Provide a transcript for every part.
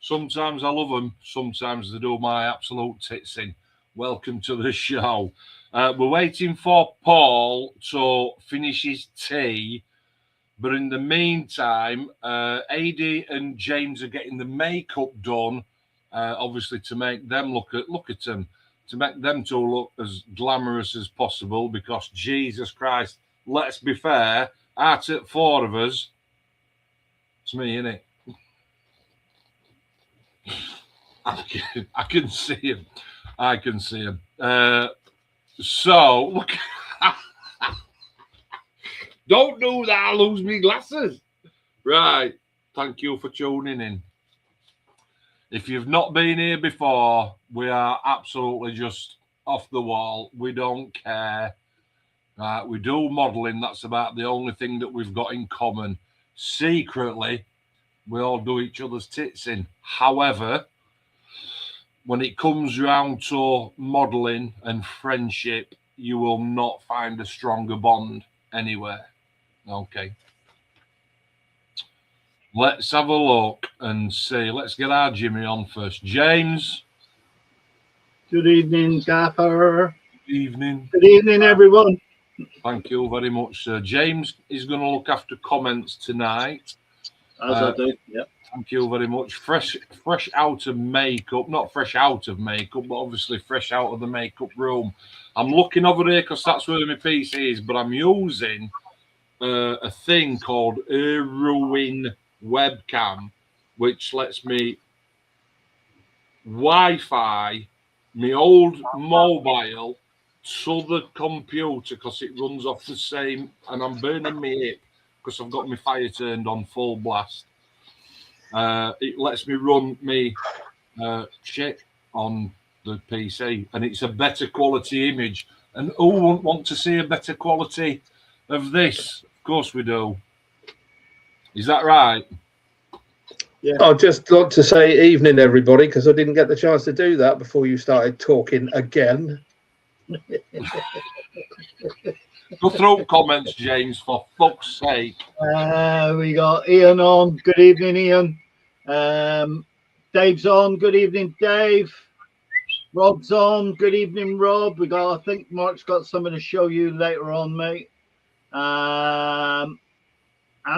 Sometimes I love them. Sometimes they do my absolute tits in. Welcome to the show. We're waiting for Paul to finish his tea. But in the meantime, AD and James are getting the makeup done, obviously to make them look at them, to make them two look as glamorous as possible. Because Jesus Christ, let's be fair, out at four of us, it's me, innit? I can see him. I can see him. So look. Don't do that, I'll lose me glasses. Right. Thank you for tuning in. If you've not been here before, we are absolutely just off the wall. We don't care. We do modelling. That's about the only thing that we've got in common. Secretly, we all do each other's tits in. However, when it comes round to modelling and friendship, you will not find a stronger bond anywhere. Okay. Let's have a look and see. Let's get our Jimmy on first. James. Good evening, Gaffer. Good evening. Good evening, everyone. Thank you very much, sir. James is going to look after comments tonight. As I do, yeah. Thank you very much. Fresh out of makeup. Not fresh out of makeup, but obviously fresh out of the makeup room. I'm looking over here because that's where my PC is, but I'm using a thing called Ruin webcam, which lets me Wi-Fi my old mobile to the computer because it runs off the same, and I'm burning my hip because I've got my fire turned on full blast. It lets me run me shit on the PC, and it's a better quality image. And who wouldn't want to see a better quality of this? Of course we do. Is that right? Yeah. I'd just like to say evening, everybody, because I didn't get the chance to do that before you started talking again. Go through comments, James, for fuck's sake. We got Ian on. Good evening, Ian. Dave's on. Good evening, Dave. Rob's on. Good evening, Rob. I think Mark's got something to show you later on, mate. And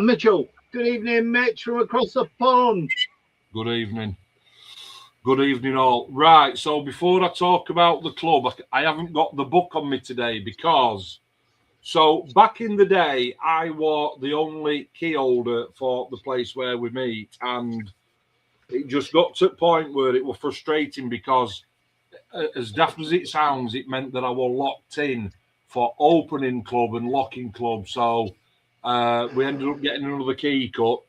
Mitchell. Good evening, Mitch, from across the pond. Good evening. Good evening, all. Right, so before I talk about the club, I haven't got the book on me today because... So back in the day, I was the only key holder for the place where we meet, and it just got to a point where it was frustrating because, as daft as it sounds, it meant that I was locked in for opening club and locking club. So we ended up getting another key cut,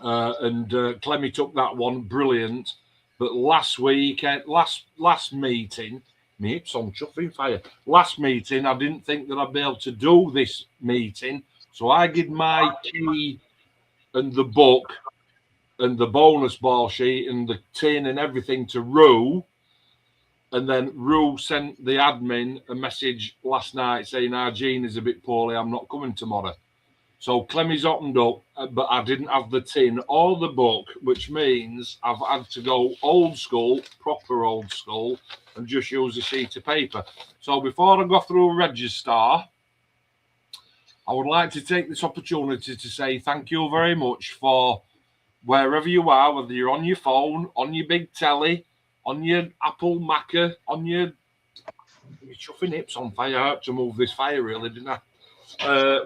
and Clemmy took that one, brilliant. But last week, last meeting. My hips on chuffing fire. Last meeting, I didn't think that I'd be able to do this meeting. So I give my key and the book and the bonus ball sheet and the tin and everything to Rue. And then Rue sent the admin a message last night saying, our Jean is a bit poorly, I'm not coming tomorrow. So Clemmy's opened up, but I didn't have the tin or the book, which means I've had to go old school, proper old school, and just use a sheet of paper. So before I go through register, I would like to take this opportunity to say thank you very much for wherever you are, whether you're on your phone, on your big telly, on your Apple Maca, on your chuffing hips on fire. I had to move this fire really, didn't I?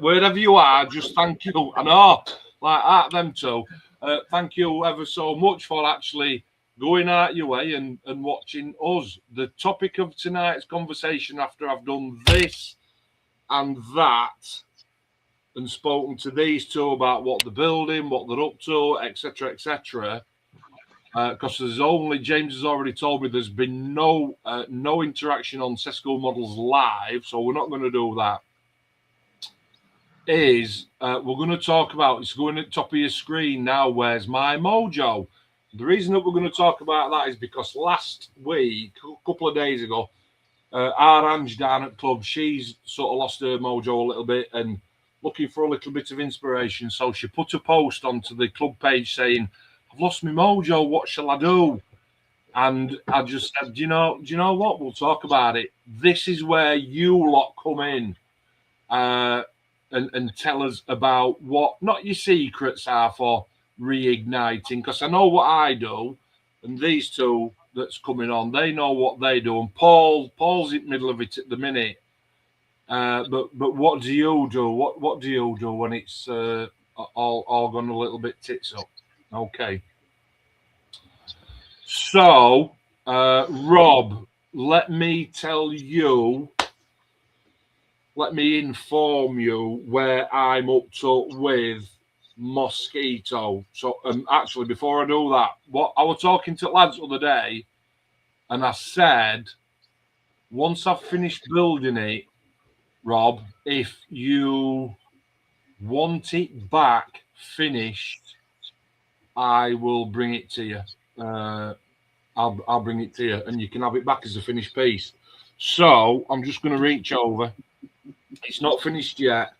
Wherever you are, just thank you. I know, like that, them two. Thank you ever so much for actually going out your way and watching us. The topic of tonight's conversation, after I've done this and that, and spoken to these two about what they're building, what they're up to, etc., etc. Because James has already told me there's been no interaction on Sesco Models Live, so we're not going to do that. We're going to talk about, it's going at the top of your screen now, where's my mojo? The reason that we're going to talk about that is because last week, a couple of days ago, our Ange down at club, she's sort of lost her mojo a little bit and looking for a little bit of inspiration. So she put a post onto the club page saying, I've lost my mojo. What shall I do? And I just said, do you know what? We'll talk about it. This is where you lot come in and tell us about what not your secrets are for reigniting. Because I know what I do, and these two that's coming on, they know what they do. And Paul's in the middle of it at the minute. But what do you do? What do you do when it's all gone a little bit tits up? Okay. So, Rob, let me inform you where I'm up to with Mosquito. So, actually, before I do that, what I was talking to lads the other day, and I said, once I've finished building it, Rob, if you want it back finished, I will bring it to you. I'll bring it to you, and you can have it back as a finished piece. So I'm just going to reach over. It's not finished yet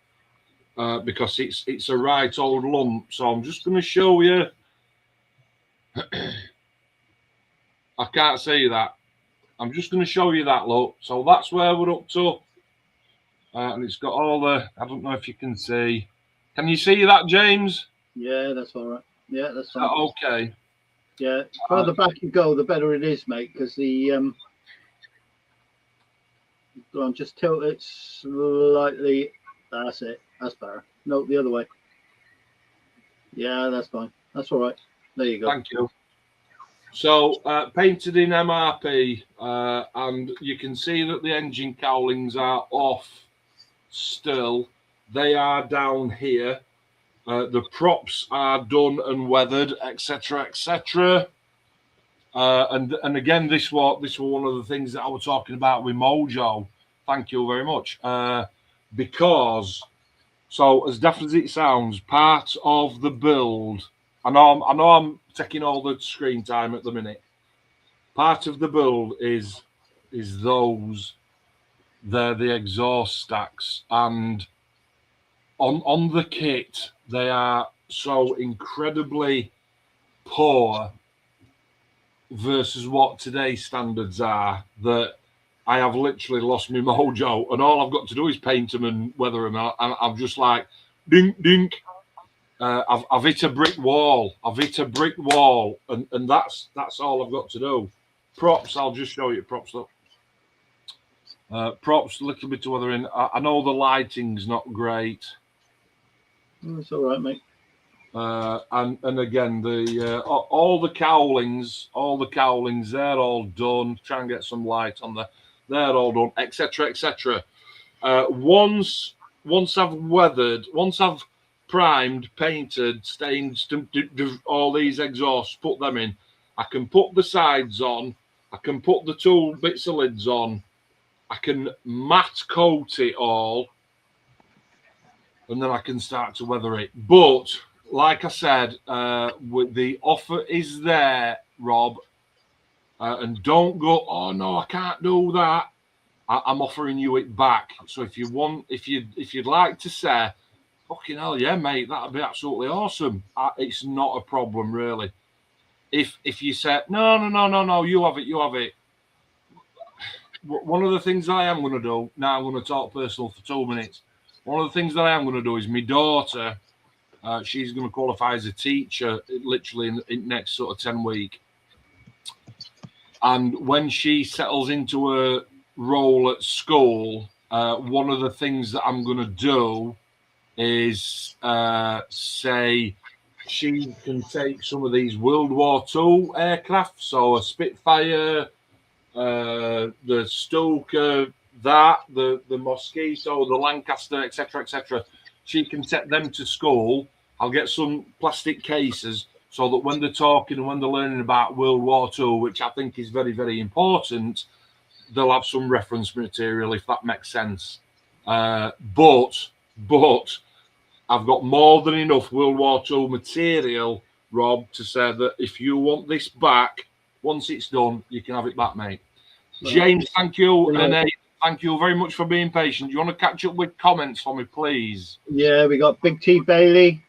because it's a right old lump. So I'm just going to show you. I can't see that. I'm just going to show you that, look. So that's where we're up to, and it's got all the. I don't know if you can see. Can you see that, James? Yeah, that's all right. Yeah, that's fine. Okay. Yeah, further back you go, the better it is, mate. Because the go on, just tilt it slightly. That's it. That's better. No, the other way. Yeah, that's fine. That's all right. There you go. Thank you. So painted in MRP, and you can see that the engine cowlings are off still. They are down here. The props are done and weathered, etc., etc. And again, this was one of the things that I was talking about with Mojo. Thank you very much. Because, so as daft as it sounds, part of the build. I know I'm taking all the screen time at the minute. Part of the build is those. They're the exhaust stacks, and on the kit they are so incredibly poor versus what today's standards are that I have literally lost my mojo, and all I've got to do is paint them and weather them. And I'm just like, dink, dink. I've hit a brick wall. And that's all I've got to do. Props, I'll just show you props. Look. Props, a little bit of weathering. I know the lighting's not great. It's all right, mate. And again, the all the cowlings, they're all done. Try and get some light on there. They're all done, etc., etc. Once I've weathered, once I've primed, painted, stained, all these exhausts, put them in, I can put the sides on. I can put the two bits of lids on. I can matte coat it all, and then I can start to weather it. But like I said, with the offer is there, Rob, and don't go, oh no, I can't do that. I'm offering you it back. So if you want, if you'd like to say, fucking hell, yeah, mate, that'd be absolutely awesome. It's not a problem, really. If you say no, you have it. One of the things I am going to do now, I'm going to talk personal for 2 minutes. One of the things that I am going to do is my daughter. She's going to qualify as a teacher literally in next sort of 10 weeks. And when she settles into a role at school, one of the things that I'm going to do is say she can take some of these World War II aircraft, so a Spitfire, the Stoker, the Mosquito, the Lancaster, etc., etc. She can take them to school. I'll get some plastic cases so that when they're talking and when they're learning about World War II, which I think is very, very important, they'll have some reference material, if that makes sense. But I've got more than enough World War II material, Rob, to say that if you want this back, once it's done, you can have it back, mate. Right. James, thank you. And thank you very much for being patient. Do you want to catch up with comments for me, please? Yeah, we got Big T Bailey.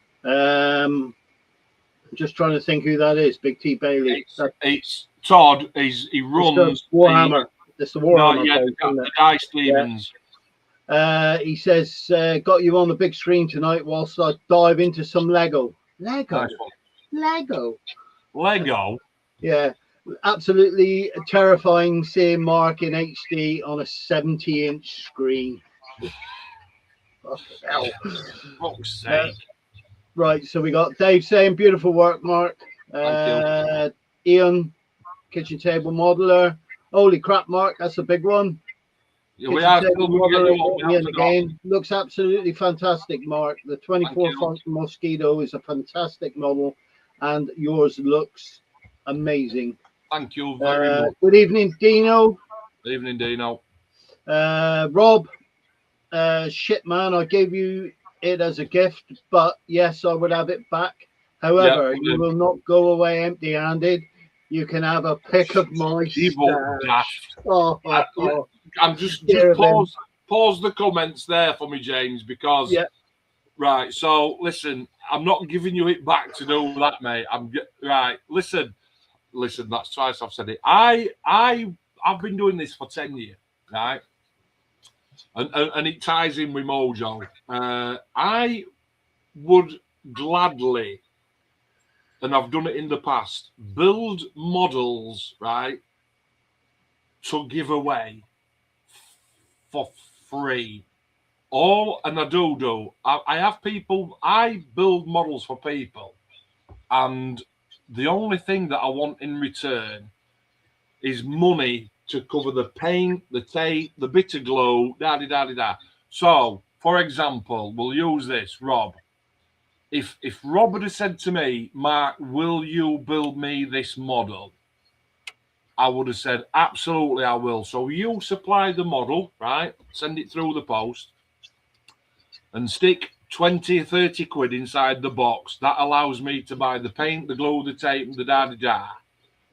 Just trying to think who that is. Big T Bailey. It's Todd. He runs Warhammer. It's the Warhammer. The Dice Demons. Yeah. He says, got you on the big screen tonight whilst I dive into some Lego. Lego. Yeah. Absolutely terrifying seeing Mark in HD on a 70-inch screen. Fuck's sake. Right, so we got Dave saying beautiful work, Mark. Thank you. Ian, kitchen table modeler. Holy crap, Mark, that's a big one. Yeah, we are still Ian again. Looks absolutely fantastic, Mark. The 24 Funk Mosquito is a fantastic model, and yours looks amazing. Thank you very much. Good evening, Dino. Good evening, Dino. Rob, shit, man, I gave you it as a gift, but yes, I would have it back. However, you will not go away empty-handed. You can have a pick of my stash. I'm just pause the comments there for me, James, because right. So listen, I'm not giving you it back to do that, mate. Right. Listen. That's twice I've said it. I've been doing this for 10 years, right? And it ties in with Mojo. I would gladly, and I've done it in the past, build models, right, to give away for free. And I do. I have people, I build models for people, and the only thing that I want in return is money to cover the paint, the tape, the bit of glue, da-di-da-di-da. So, for example, we'll use this, Rob. If Rob had said to me, Mark, will you build me this model? I would have said, absolutely, I will. So you supply the model, right? Send it through the post and stick 20, 30 quid inside the box. That allows me to buy the paint, the glue, the tape, and the da-da-da.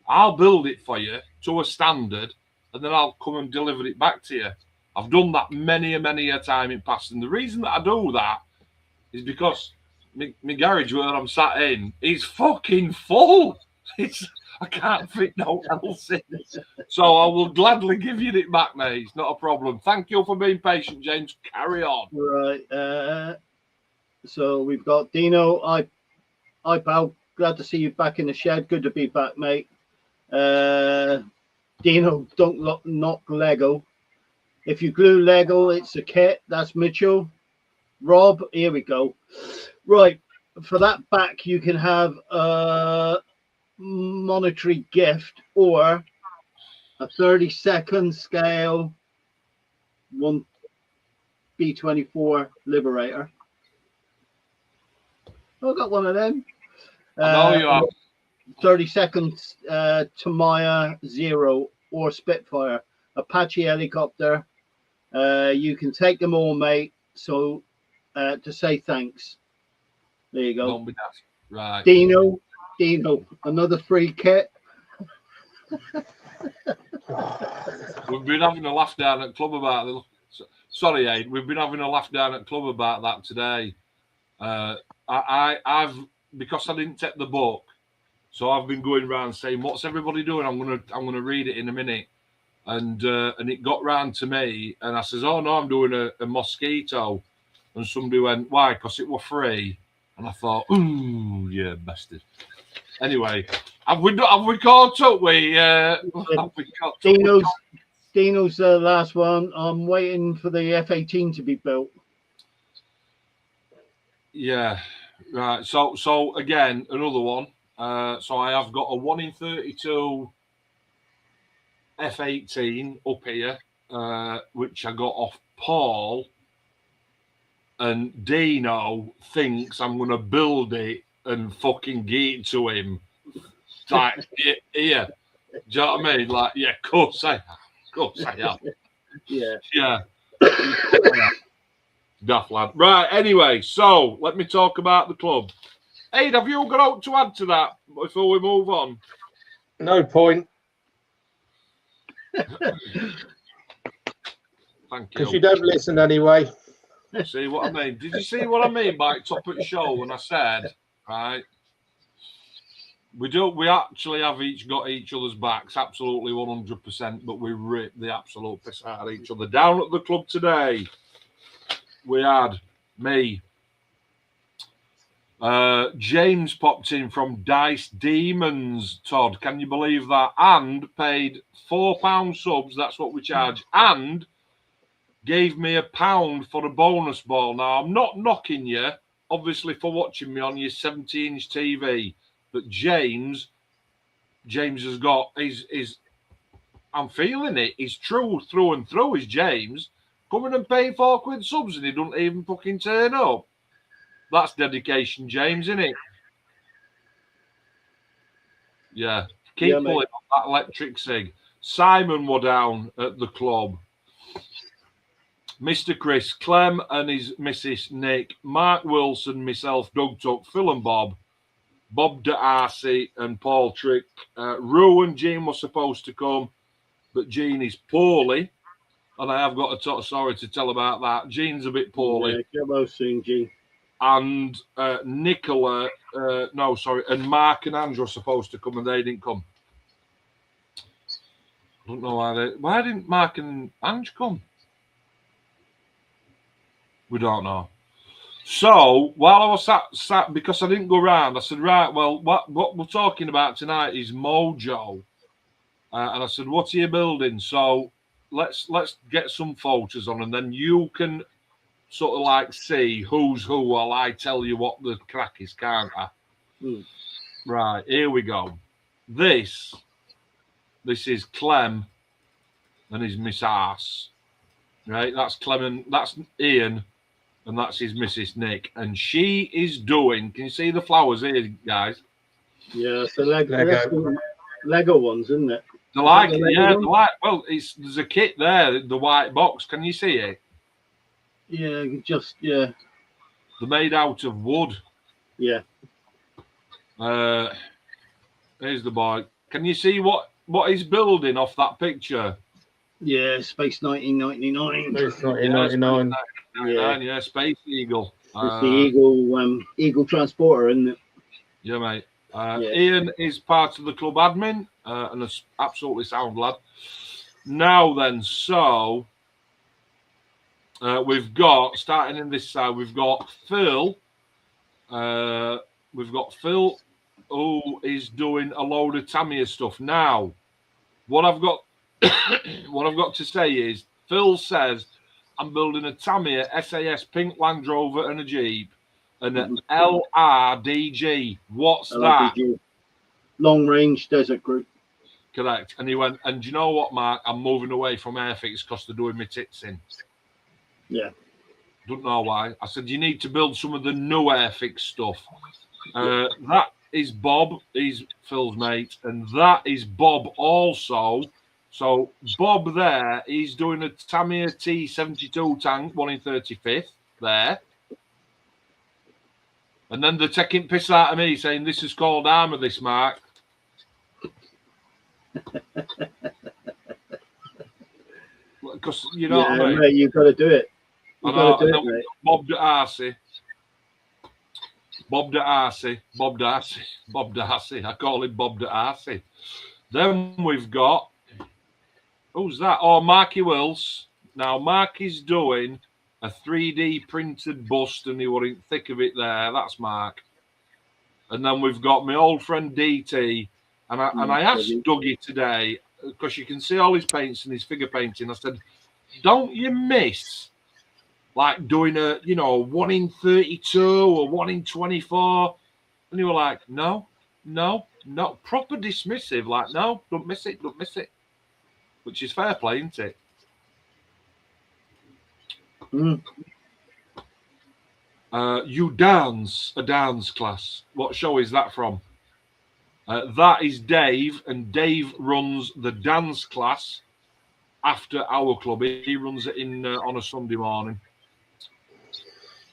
I'll build it for you to a standard, and then I'll come and deliver it back to you. I've done that many a time in past. And the reason that I do that is because my garage where I'm sat in is fucking full. I can't fit no else in. So I will gladly give you it back, mate. It's not a problem. Thank you for being patient, James. Carry on. Right. So we've got Dino. Hi, pal. Glad to see you back in the shed. Good to be back, mate. Dino, don't knock Lego. If you glue Lego, it's a kit. That's Mitchell. Rob, here we go. Right. For that back, you can have a monetary gift or a 30-second scale 1B24 Liberator. I got one of them. I know you have. 30 seconds Tamaya Zero or Spitfire, Apache helicopter. You can take them all, mate. So to say thanks. There you go. Don't be daft. Right. Dino, another free kit. We've been having a laugh down at club about it. Sorry, Aid. We've been having a laugh down at club about that today. I've because I didn't take the book, so I've been going around saying, "What's everybody doing?" I'm gonna read it in a minute, and it got round to me, and I says, "Oh no, I'm doing a mosquito," and somebody went, "Why?" Because it was free, and I thought, "Ooh, yeah, bastard." Anyway, have we caught up? Dino's the last one. I'm waiting for the F-18 to be built. Yeah, right. So again, another one. So I have got a 1 in 32 F-18 up here, which I got off Paul, and Dino thinks I'm going to build it and fucking give it to him. Like, yeah. Do you know what I mean? Like, yeah, of course I am. Yeah. Daft lad. Right, anyway, so let me talk about the club. Aid, have you got out to add to that before we move on? No point. Thank you. Because you don't listen anyway. See what I mean? Did you see what I mean by top of the show when I said, right? We do. We actually have each got each other's backs, absolutely 100%. But we rip the absolute piss out of each other. Down at the club today, we had me. James popped in from Dice Demons. Todd, can you believe that? And paid £4 subs. That's what we charge. And gave me £1 for a bonus ball. Now I'm not knocking you, obviously, for watching me on your 70-inch TV, but James has got his. I'm feeling it. He's true through and through. Is James coming and paying £4 subs and he doesn't even fucking turn up? That's dedication, James, isn't it? Yeah. Keep pulling on that electric cig. Simon were down at the club. Mr. Chris, Clem and his Mrs. Nick, Mark Wilson, myself, Doug Tuck, Phil and Bob D'Arcy and Paul Trick. Rue and Jean were supposed to come, but Jean is poorly. And I have got a sorry to tell about that. Jean's a bit poorly. Yeah, get well soon, Jean. And Nicola, and Mark and Andrew are supposed to come and they didn't come. I don't know why didn't Mark and Ange come? We don't know. So while I was sat because I didn't go round, I said, right, well, what we're talking about tonight is mojo. And I said, what are you building? So let's get some photos on and then you can sort of like see who's who while I tell you what the crack is, can't I? Right, here we go. This is Clem and his Miss Arse. Right, that's Clem, that's Ian, and that's his Mrs. Nick. And she is doing, can you see the flowers here, guys? Yeah, it's the Lego ones, isn't it? They're like, yeah, they're like, well, there's a kit there, the white box. Can you see it? Yeah, They're made out of wood. Yeah. Here's the boy. Can you see what he's building off that picture? Yeah, Space 1999. Space 1999. Yeah, Space Eagle. It's the Eagle transporter, isn't it? Yeah, mate. Ian is part of the club admin and an absolutely sound lad. Now then, so we've got, starting in this side, we've got Phil. We've got Phil who is doing a load of Tamiya stuff. Now, what I've got to say is, Phil says, I'm building a Tamiya SAS pink Land Rover and a Jeep and an LRDG. What's LRDG. That? Long Range Desert Group. Correct. And he went, and do you know what, Mark? I'm moving away from Airfix because they're doing my tits in. Yeah. Don't know why. I said, you need to build some of the new Airfix stuff. That is Bob. He's Phil's mate. And that is Bob also. So Bob there, he's doing a Tamiya T72 tank, 1 in 35th there. And then they're taking piss out of me saying this is called armour, this, Mark. Because, you know what I mean? Mate, you've got to do it. You've got to do it, mate. Bob D'Arcy. I call him Bob D'Arcy. Then we've got, who's that? Oh, Marky Wills. Now, Marky's doing a 3D printed bust and he were in thick of it there. That's Mark. And then we've got my old friend DT. And I asked Dougie today, because you can see all his paints and his figure painting. I said, don't you miss like doing a, 1 in 32 or 1 in 24? And you were like, no, proper dismissive. Like, no, don't miss it. Which is fair play, isn't it? You dance, a dance class. What show is that from? That is Dave, and Dave runs the dance class after our club. He runs it in on a Sunday morning.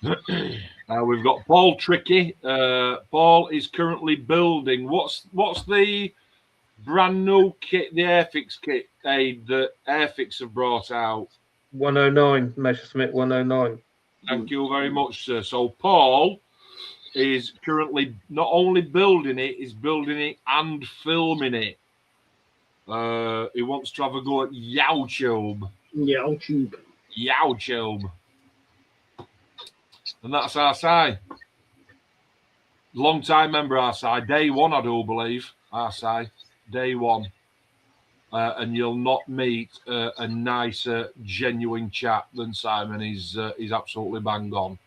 We've got Paul Tricky. Paul is currently building. What's the brand new kit? The Airfix kit that Airfix have brought out. 109, Messerschmitt 109. Thank you very much, sir. So Paul is currently not only building it, he's building it and filming it. He wants to have a go at YouTube. YouTube. And that's our side. Long time member, our side. Day one, I do believe. Our side. Day one. And you'll not meet a nicer, genuine chap than Simon. He's absolutely bang on.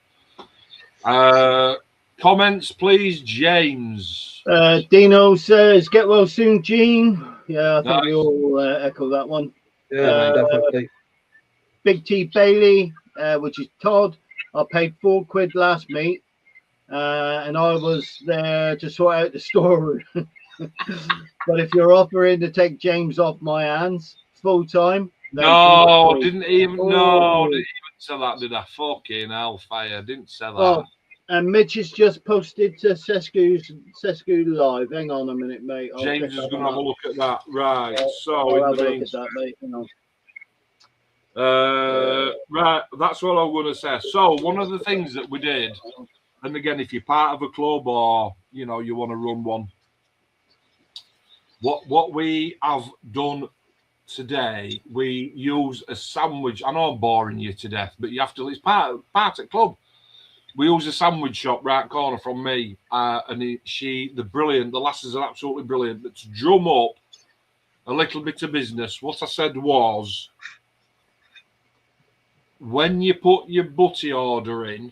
Comments, please, James. Dino says, "Get well soon, Gene." Yeah, I think Nice. we all echo that one. Yeah, definitely. Big T Bailey, which is Todd. I paid £4 last meet, and I was there to sort out the storeroom. But if you're offering to take James off my hands full time, no, didn't even say that, did I? Fucking hellfire, didn't say that. Oh, and Mitch has just posted to Sescu Live. Hang on a minute, mate. James is going to have a look at that. Right. So I'll have a look at that, mate. Hang on. Right, that's what I'm going to say. So one of the things that we did, and again, if you're part of a club or you want to run one, what we have done today, we use a sandwich. I know I'm boring you to death, but you have to. It's part of the club. We use a sandwich shop right corner from me, and the lasses are absolutely brilliant. But to drum up a little bit of business, what I said was, when you put your butty order in,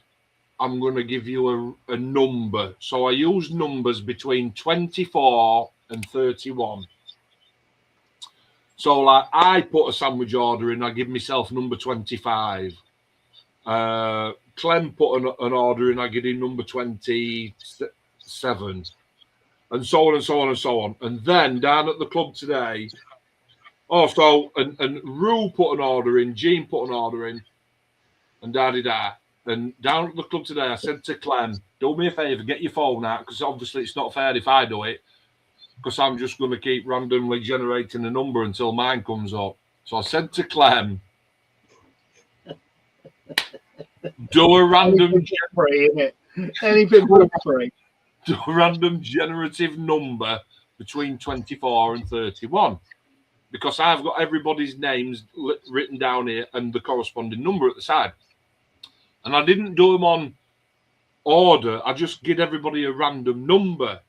I'm going to give you a number. So I use numbers between 24 and 31. So like I put a sandwich order in, I give myself number 25. Clem put an order in, I give him number 27. And so on and so on and so on. And then down at the club today, and Rue put an order in, Jean put an order in, and da-di-da. And down at the club today, I said to Clem, do me a favour, get your phone out, because obviously it's not fair if I do it, because I'm just going to keep randomly generating a number until mine comes up. So I said to Clem, do a random anything for free. Do a random generative number between 24 and 31. Because I've got everybody's names written down here and the corresponding number at the side. And I didn't do them on order. I just give everybody a random number.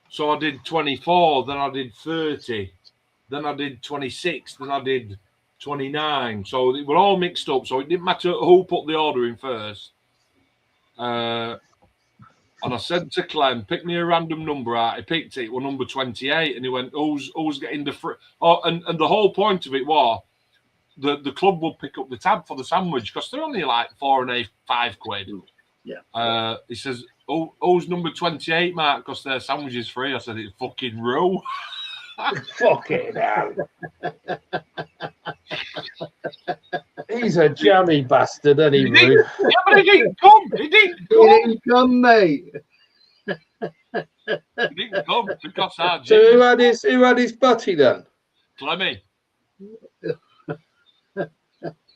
So I did 24, then I did 30, then I did 26, then I did 29. So they were all mixed up. So it didn't matter who put the order in first. And I said to Clem, pick me a random number out. He picked it. Well, number 28. And he went, who's getting the free? Oh, and the whole point of it was the club will pick up the tab for the sandwich because they're only like £4.5, £5. Yeah. He says, who's number 28, Mark? Because their sandwich is free. I said, it's fucking Rue. Fucking hell. He's a jammy bastard, isn't he, Rue? Yeah, but he didn't come. He didn't come, mate. He didn't come because I did. So who had his butty then? Clemmy.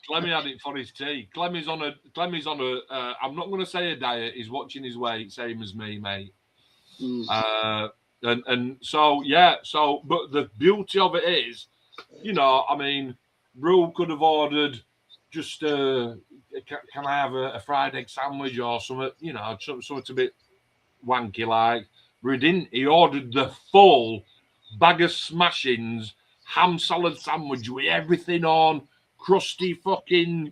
Clemmy had it for his tea. Clemmy's on a I'm not going to say a diet. He's watching his weight, same as me, mate. And so yeah. So, but the beauty of it is, I mean, Rue could have ordered just can I have a fried egg sandwich or something, something a bit wanky like. But he didn't. He ordered the full bag of smashings, ham salad sandwich with everything on, crusty fucking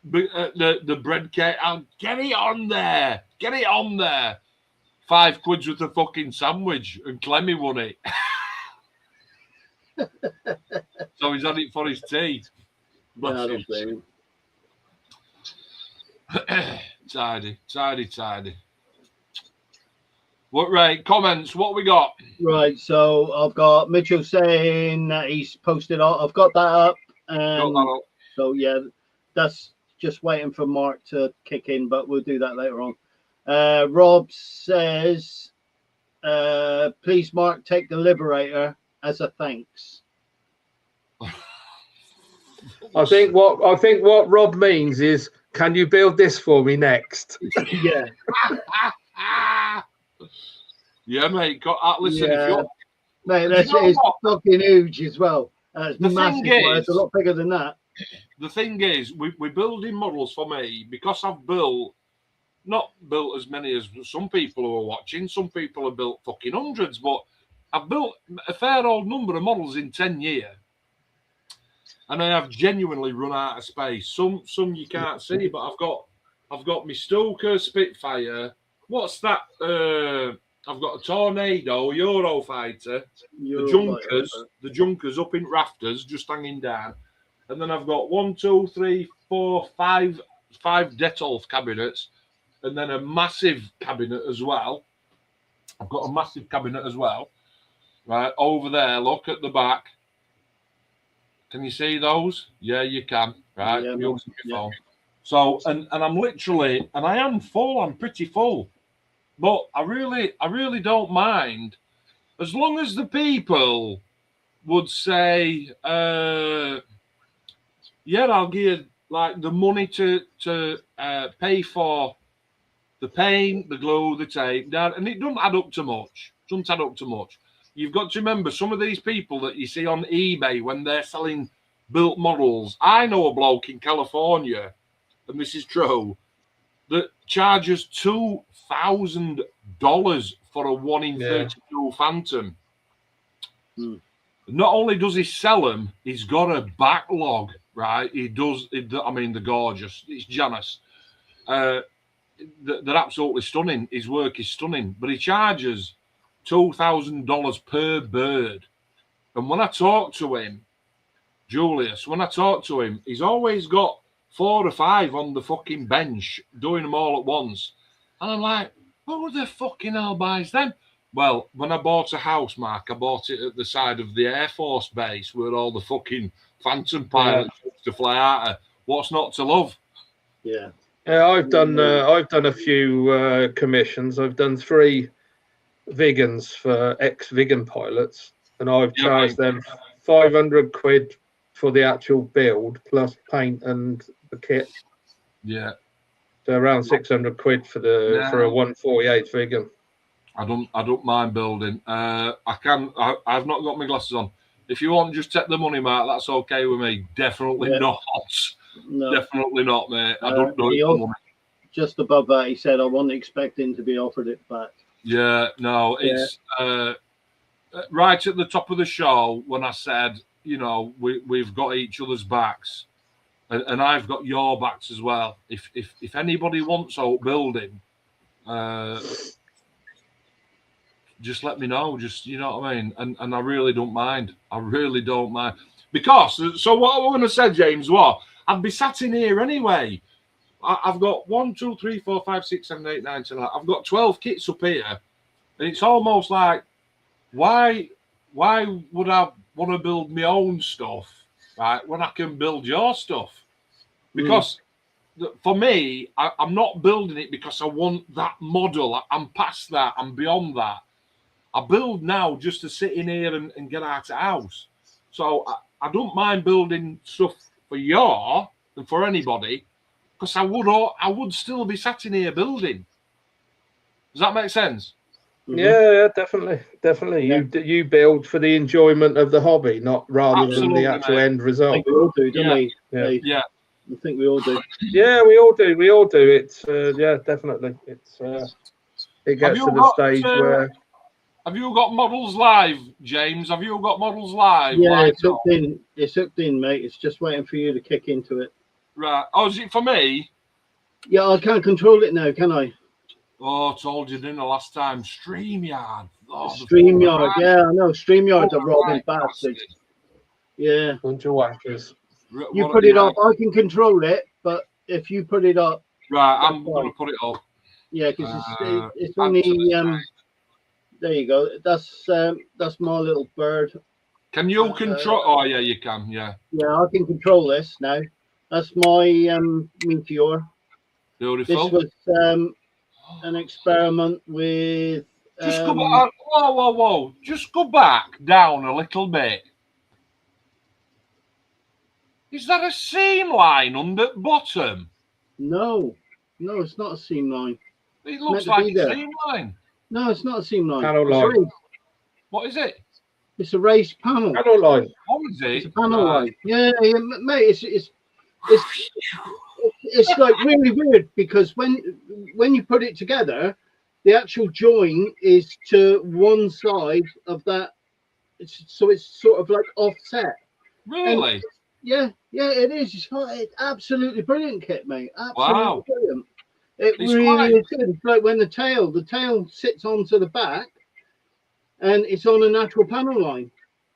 the bread cake. Get it on there. Get it on there. £5 worth of fucking sandwich, and Clemmy won it. So he's had it for his tea. Tidy. What, right? Comments. What we got? Right. So I've got Mitchell saying that he's posted. I've got that up. So yeah, that's just waiting for Mark to kick in, but we'll do that later on. Rob says, please, Mark, take the Liberator as a thanks. I think what Rob means is, can you build this for me next? Yeah. Yeah, mate. Listen, if Yeah. you're... Mate, Do you know it's what? fucking huge as well. It's The massive. thing It's a is- lot bigger than that. The thing is, we're building models for me because I've not built as many as some people who are watching. Some people have built fucking hundreds, but I've built a fair old number of models in 10 years. And I have genuinely run out of space. Some you can't see, but I've got my Stoker Spitfire. What's that? I've got a Tornado Eurofighter. The Junkers up in rafters, just hanging down. And then I've got 1, 2, 3, 4, 5 Detolf cabinets, and then a massive cabinet as well. I've got a massive cabinet as well. Right over there, look at the back. Can you see those? Yeah, you can. Right, Yeah, using my phone. So, and I'm literally, and I am full. I'm pretty full, but I really don't mind, as long as the people would say, yeah, I'll give you like the money to pay for the paint, the glue, the tape, and it doesn't add up to much. Doesn't add up to much. You've got to remember some of these people that you see on eBay when they're selling built models. I know a bloke in California, and this is true, that charges $2,000 for a 1 in 32 Phantom. Not only does he sell them, he's got a backlog, right? He does. I mean, they're gorgeous. It's Janus. They're absolutely stunning. His work is stunning, but he charges $2,000 per bird. And when I talk to him, Julius, he's always got 4 or 5 on the fucking bench doing them all at once. And I'm like, who the fucking hell buys them? Well, when I bought a house, Mark, I bought it at the side of the Air Force base where all the fucking Phantom pilots used to fly out of. What's not to love? Yeah. Yeah, I've done a few commissions. I've done 3 Vigans for ex-Vigan pilots, and I've charged them 500 quid for the actual build plus paint and the kit. Yeah. So around 600 quid for a 148 Vigan. I don't mind building. I've not got my glasses on. If you want, just take the money, Mark. That's okay with me. Definitely not. No. Definitely not, mate. I don't do it for money. Just above that, he said, I wasn't expecting to be offered it back. Yeah, no, it's right at the top of the show when I said, you know, we've got each other's backs, and I've got your backs as well. If anybody wants out building, just let me know. Just, you know what I mean? And I really don't mind. Because, so what I want to say, James, I'd be sat in here anyway. I've got 1, 2, 3, 4, 5, 6, 7, 8, 9, 10. I've got 12 kits up here. And it's almost like, why would I want to build my own stuff, right, when I can build your stuff? Because for me, I'm not building it because I want that model. I'm past that. I'm beyond that. I build now just to sit in here and get out of the house. So I don't mind building stuff for you and for anybody, because I would still be sat in here building. Does that make sense? Yeah, definitely. Yeah. You build for the enjoyment of the hobby, not rather than the actual end result. I think we all do, don't we? Yeah. I think we all do. Yeah, we all do. It's definitely. It's it gets to the stage where. Have you got models live, James? Have you got models live? Yeah, it's hooked in. It's hooked in, mate. It's just waiting for you to kick into it. Right. Oh, is it for me? Yeah, I can't control it now, can I? Oh, I told you, didn't I, last time? StreamYard. StreamYard, yeah, I know. StreamYard's a robbing bastard. Yeah. Bunch of wackers. You put it up. I can control it, but if you put it up, right, I'm going to put it up. Yeah, because it's only there you go. That's my little bird. Can you control? Oh yeah, you can. Yeah. Yeah, I can control this now. That's my meteor. Beautiful. This was an experiment with. Just go back. Whoa! Just go back down a little bit. Is that a seam line on the bottom? No, it's not a seam line. It looks to like be it's there. seam line. No, it's not a seam line. Panel It's line. raised. What is it? It's a raised panel. Panel line. What is it? It's a panel Right. line. Yeah, mate. It's like really weird because when you put it together, the actual join is to one side of that. So it's sort of like offset. Really? And yeah, it is. It's absolutely brilliant kit, mate. Absolutely Wow. brilliant. It It's really quite- is good. It's like when the tail sits onto the back, and it's on a natural panel line,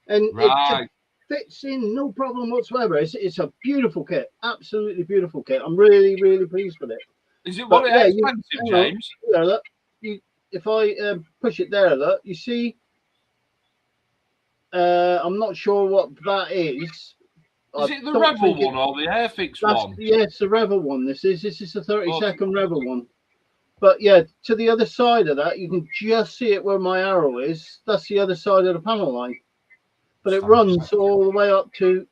and it just Right. fits in no problem whatsoever. It's a beautiful kit, absolutely beautiful kit. I'm really pleased with it. Is it But what yeah, expensive, hang on. James? Yeah, look, if I push it there, look, you see. I'm not sure what that is. Is it the Rebel one or the Airfix one? Yeah, it's the Rebel one. This is a 30-second Okay. Rebel one. But yeah, to the other side of that, you can just see it where my arrow is. That's the other side of the panel line. But it runs all the way up to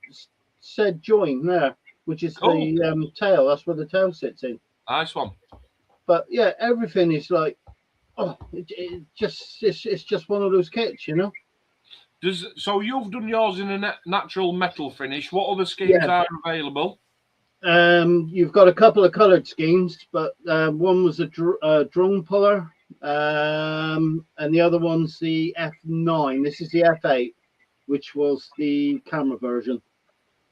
said join there, which is Cool. the tail. That's where the tail sits in. Nice one. But yeah, everything is like, oh, it's just one of those kits, you know. So you've done yours in a natural metal finish. What other schemes are available? You've got a couple of coloured schemes, but one was a drone puller, and the other one's the F9. This is the F8, which was the camera version,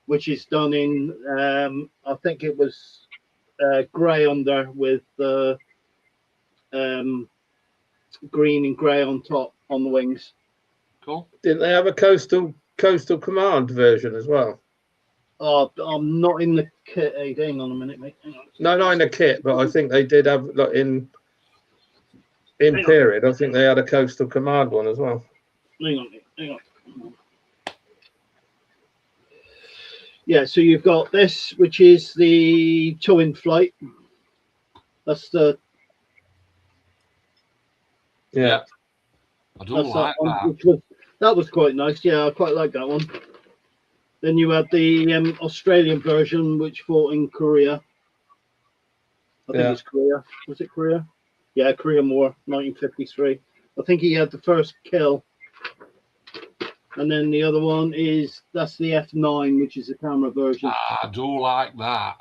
which is done in, I think it was grey under with green and grey on top on the wings. Cool. Didn't they have a coastal command version as well? Oh, I'm not in the kit. Hey, hang on a minute, mate. Hang on. No, not in the kit, but I think they did have like in period. I think they had a coastal command one as well. Hang on. Yeah, so you've got this, which is the tow-in flight. That's the Yeah. I do like that. That was quite nice. Yeah, I quite like that one. Then you had the Australian version, which fought in Korea. I think it's Korea. Was it Korea? Yeah, Korea War, 1953. I think he had the first kill. And then the other one that's the F9, which is the camera version. I do like that.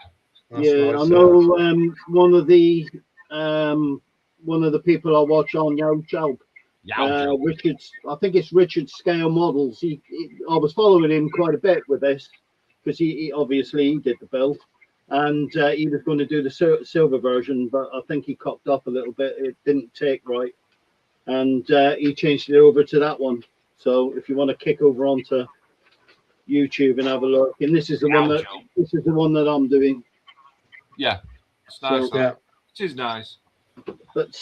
That's yeah, nice, I know. One of the people I watch on YouTube, Richard's. I think it's Richard Scale Models. I was following him quite a bit with this because he obviously did the build, and he was going to do the silver version, but I think he cocked up a little bit. It didn't take right, and he changed it over to that one. So if you want to kick over onto YouTube and have a look, and this is the one that I'm doing. Yeah, it's nice. So, yeah, it is nice. But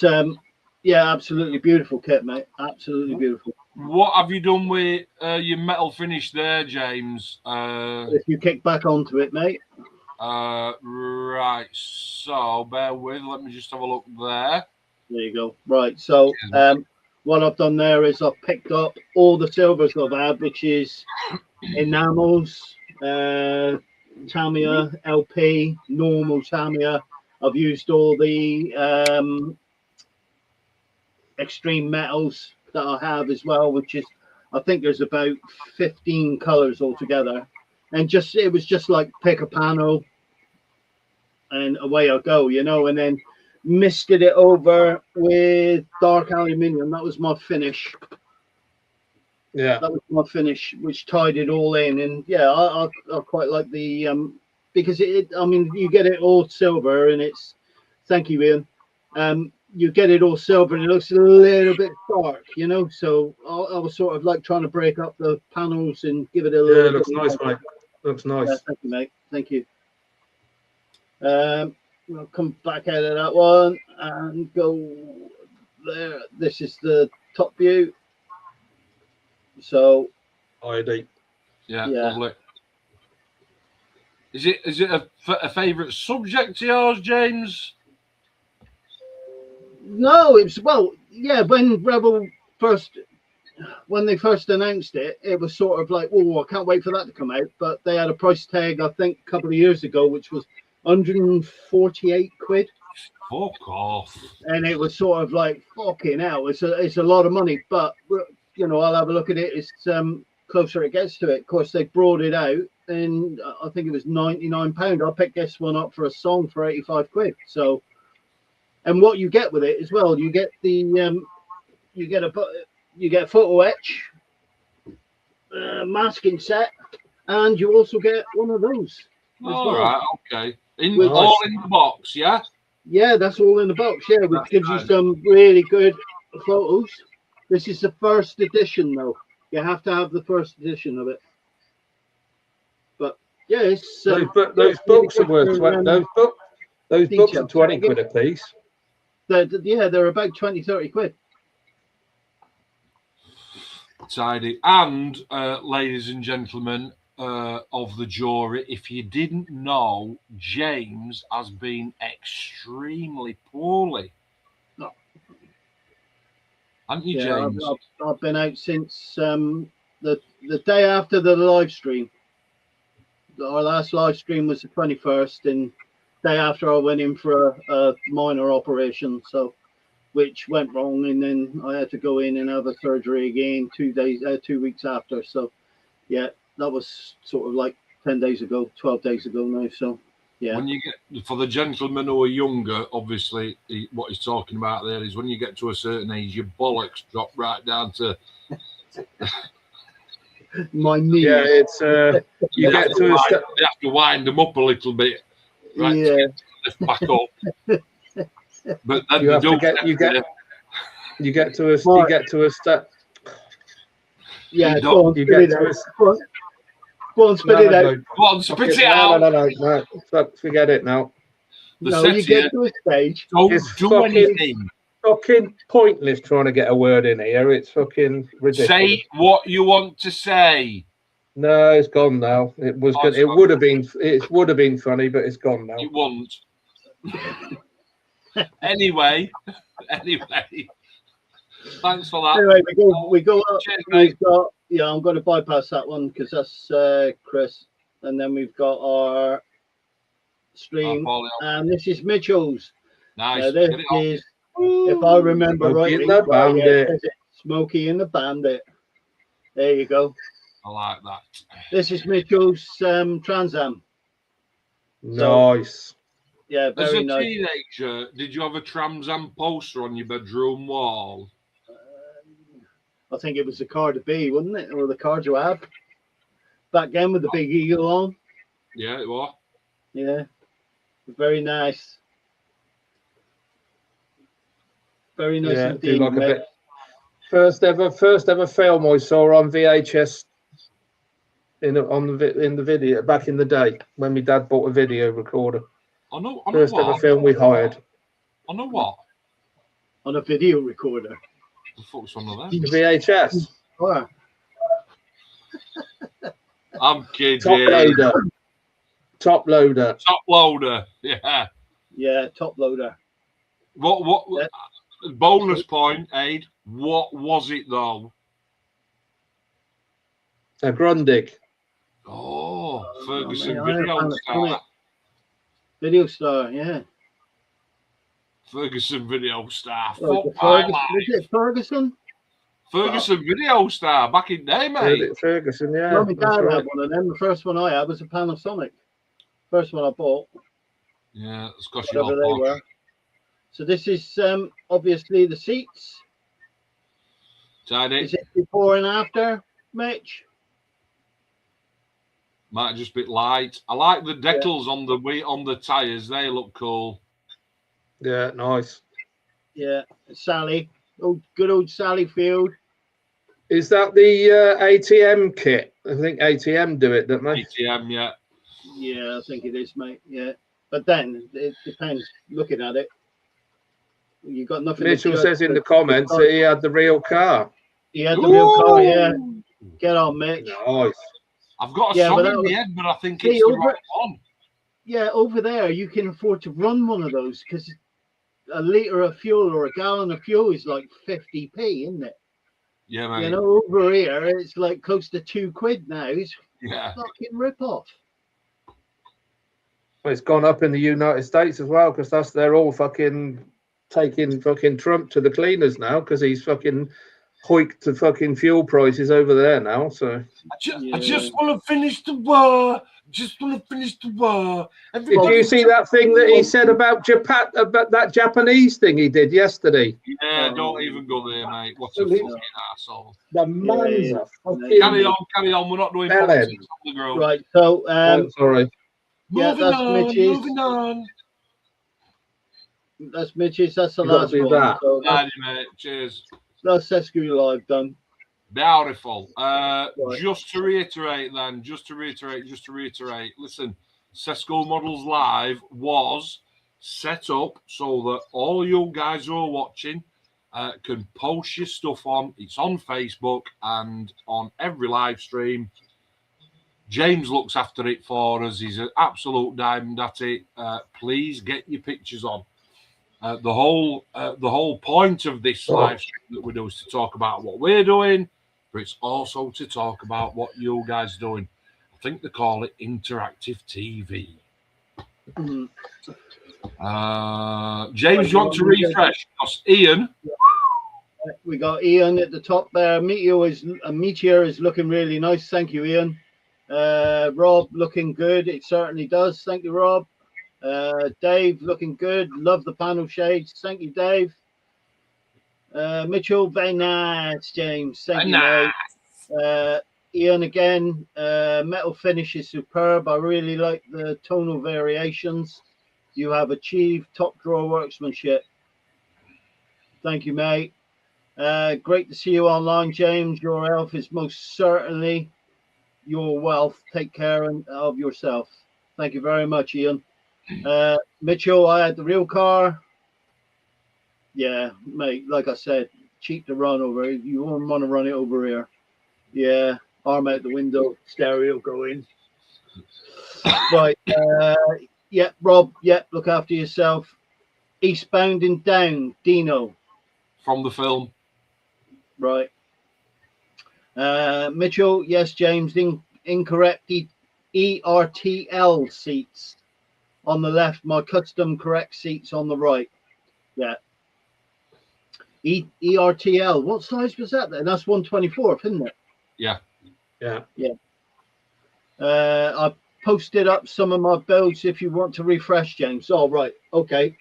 yeah, absolutely beautiful kit, mate. Absolutely beautiful. What have you done with your metal finish there, James? If you kick back onto it, mate. Right. So bear with. Let me just have a look there. There you go. Right. So what I've done there is I've picked up all the silvers I've had, which is enamels, Tamiya, LP, normal Tamiya. I've used all the extreme metals that I have as well, which is, I think there's about 15 colors altogether. And it was just like pick a panel and away I go, you know, and then misted it over with dark aluminium. That was my finish. Yeah, that was my finish, which tied it all in. And yeah, I quite like the because I mean, you get it all silver, and it's, thank you, Ian. You get it all silver, and it looks a little bit dark, you know. So I was sort of like trying to break up the panels and give it a little. Yeah, it looks nice, mate. Looks nice. Yeah, thank you, mate. Thank you. I'll come back out of that one and go there. This is the top view. So ID. Yeah, lovely. Is it a favourite subject to yours, James? No, it's, well, yeah, when Rebel when they first announced it, it was sort of like, oh, I can't wait for that to come out. But they had a price tag, I think, a couple of years ago, which was 148 quid. Fuck off. And it was sort of like fucking hell. It's a lot of money, but you know, I'll have a look at it. It's closer it gets to it. Of course, they brought it out, and I think it was £99. I picked this one up for a song for 85 quid. So, and what you get with it as well, you get the you get a photo etch, masking set, and you also get one of those. All right, okay. Which- All in the box, yeah? Yeah, that's all in the box. Yeah, which gives you some really good photos. This is the first edition, though. You have to have the first edition of it. But yeah, it's Those books are worth those books are 20 quid a piece. They're about 20-30 quid. Tidy. And ladies and gentlemen of the jury, if you didn't know, James has been extremely poorly. No. Haven't you, Yeah, James? I've been out since the day after the live stream. Our last live stream was the 21st, and day after I went in for a minor operation, so which went wrong, and then I had to go in and have a surgery again 2 weeks after. So yeah, that was sort of like 10 days ago, 12 days ago now. So yeah. When you get, for the gentlemen who are younger, obviously what he's talking about there is when you get to a certain age, your bollocks drop right down to my knee. Yeah, it's you have to wind them up a little bit, right? Yeah. To lift back up. But then you get to a step. Yeah, go on, spit it out. Go on, spit it out. Go on, spit it out. No. Forget it now. No, you get to a stage. Don't do anything. Fucking pointless trying to get a word in here. It's fucking ridiculous. Say what you want to say. No, it's gone now. It was good. It would have been funny, but it's gone now. It won't. Anyway. Thanks for that. Anyway, we go up. Cheers, We've got, I'm going to bypass that one because that's Chris, and then we've got our stream, and this is Mitchell's. Nice. This is, if I remember rightly, Smokey and the Bandit. There you go. I like that. This is Mitchell's Trans Am. Nice. Yeah, very nice. As a teenager, did you have a Trans Am poster on your bedroom wall? I think it was the car to be, wasn't it? Or the car to have. Back then with the big eagle on. Yeah, it was. Yeah. Very nice. Very nice indeed. Like a bit. First ever film I saw on VHS in the video back in the day when my dad bought a video recorder. First ever film we hired. On a what? On a video recorder. The fuck's one of them? VHS. Oh. I'm kidding. Top loader. Top loader. Yeah. Yeah, top loader. What? Bonus point, Aid. What was it though? A Grundig. Oh, Ferguson man, Video Star. Video Star, yeah. Ferguson Video Star. Is it Ferguson? Ferguson Video Star back in day, mate. Ferguson, yeah. Well, my dad had one of them. The first one I had was a Panasonic. First one I bought. Yeah, it's got whatever they were. So this is obviously the seats. Tidy. Is it before and after, Mitch? Might just be light. I like the decals on the tires. They look cool. Yeah, nice. Yeah, Sally. Oh, good old Sally Field. Is that the ATM kit? I think ATM do it, don't they? ATM, yeah. Yeah, I think it is, mate. Yeah, but then it depends. Looking at it, you got nothing. Mitchell says in the comments that he had the real car. He had the real car. Yeah. Get on, Mitch. Nice. I've got a song in my head, but I think it's the right one. Yeah, over there you can afford to run one of those because a litre of fuel or a gallon of fuel is like 50p, isn't it? Yeah, mate. You know, over here it's like close to £2 now. It's fucking rip off. Well, it's gone up in the United States as well because they're all fucking taking fucking Trump to the cleaners now because he's fucking hiked the fucking fuel prices over there now. So I just want to finish the war. Just want to finish the war. did you see that thing that he said about Japan, about that Japanese thing he did yesterday? Yeah, don't even go there, mate. What a fucking asshole. The man's a fucking Carry on. We're not doing Bellend. politics on the ground. Right. So sorry. Moving on. That's Mitch's. That's the You gotta last do one. that. So Righty, mate. Cheers. that's Sescu Live done. Beautiful. Just to reiterate, listen, Sesco Models Live was set up so that all you guys who are watching can post your stuff on. It's on Facebook and on every live stream. James looks after it for us. He's an absolute diamond at it. Please get your pictures on. The whole point of this live stream that we do is to talk about what we're doing, but it's also to talk about what you guys are doing. I think they call it interactive TV. James, you want to refresh? Because Ian. We got Ian at the top there. Meteor is looking really nice. Thank you, Ian. Rob looking good. It certainly does. Thank you, Rob. Dave looking good. Love the panel shades. Thank you, Dave. Mitchell, very nice, James. Thank you, mate. Ian again. Metal finish is superb. I really like the tonal variations. You have achieved top drawer workmanship. Thank you, mate. Great to see you online, James. Your health is most certainly your wealth. Take care of yourself. Thank you very much, Ian. Mitchell, I had the real car. Yeah, mate, like I said, cheap to run over. You wouldn't want to run it over here. Yeah, arm out the window, stereo going. Right. Yeah, Rob, yeah, look after yourself. Eastbound and Down, Dino. From the film. Right. Mitchell, yes, James, incorrect. ERTL seats on the left, my custom correct seats on the right. Yeah. ERTL, what size was that then? That's 124th, isn't it? Yeah. I posted up some of my builds if you want to refresh, James. Oh, right. Okay.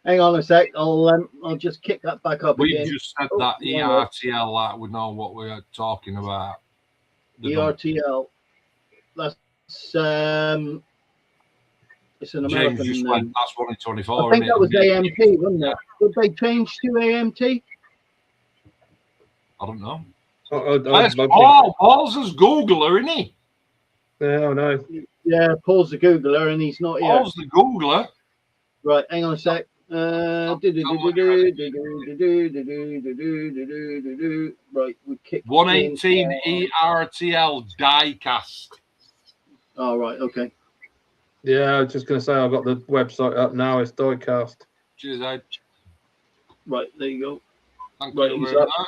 Hang on a sec. I'll just kick that back up again. We just said that ERTL, like we know what we're talking about. ERTL. That's it's an American. James just went, that's 124. I think that was AMT, wasn't it? Did they change to AMT? I don't know. Paul's his Googler, isn't he? Yeah, I know. Yeah, Paul's the Googler and he's not here. Paul's the Googler. Right, hang on a sec. Right, we kicked 118 ERTL diecast. Oh, right, okay. Yeah, I was just going to say I've got the website up now. It's diecast. Cheers, Ed. Right, there you go. Thank Right, you he's very up. much.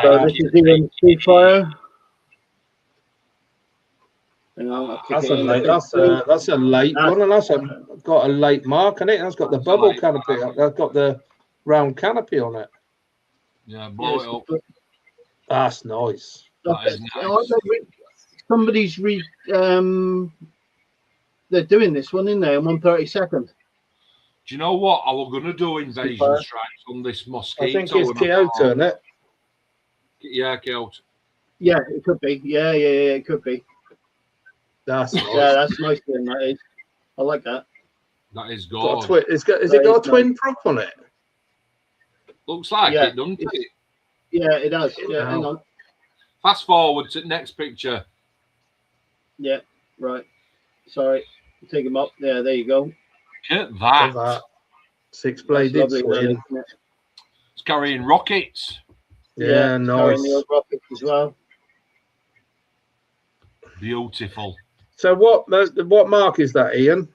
So this is Ian Seafire. That's a late. That's a late one, and that's got a late mark on it. That's got the bubble canopy. That's got the round canopy on it. Yeah, blow it up. That's nice. That is nice. Somebody's they're doing this one, in there in 132nd. Do you know what? I was going to do invasion strikes on this mosquito. I think it's Kyoto, isn't it? Yeah, Kyoto. Yeah, it could be. Yeah, it could be. That's nice. Yeah, that's nice. Then that is. I like that. That is good. Has it got a twin prop on it? Looks like it, doesn't it? Yeah, it does. Yeah, hang on. Fast forward to the next picture. Yeah, right. Sorry. Take him up. Yeah, there you go. Look at that. Six-bladed swing. It's carrying rockets. Yeah, nice. Carrying the old rockets as well. Beautiful. So what mark is that, Ian?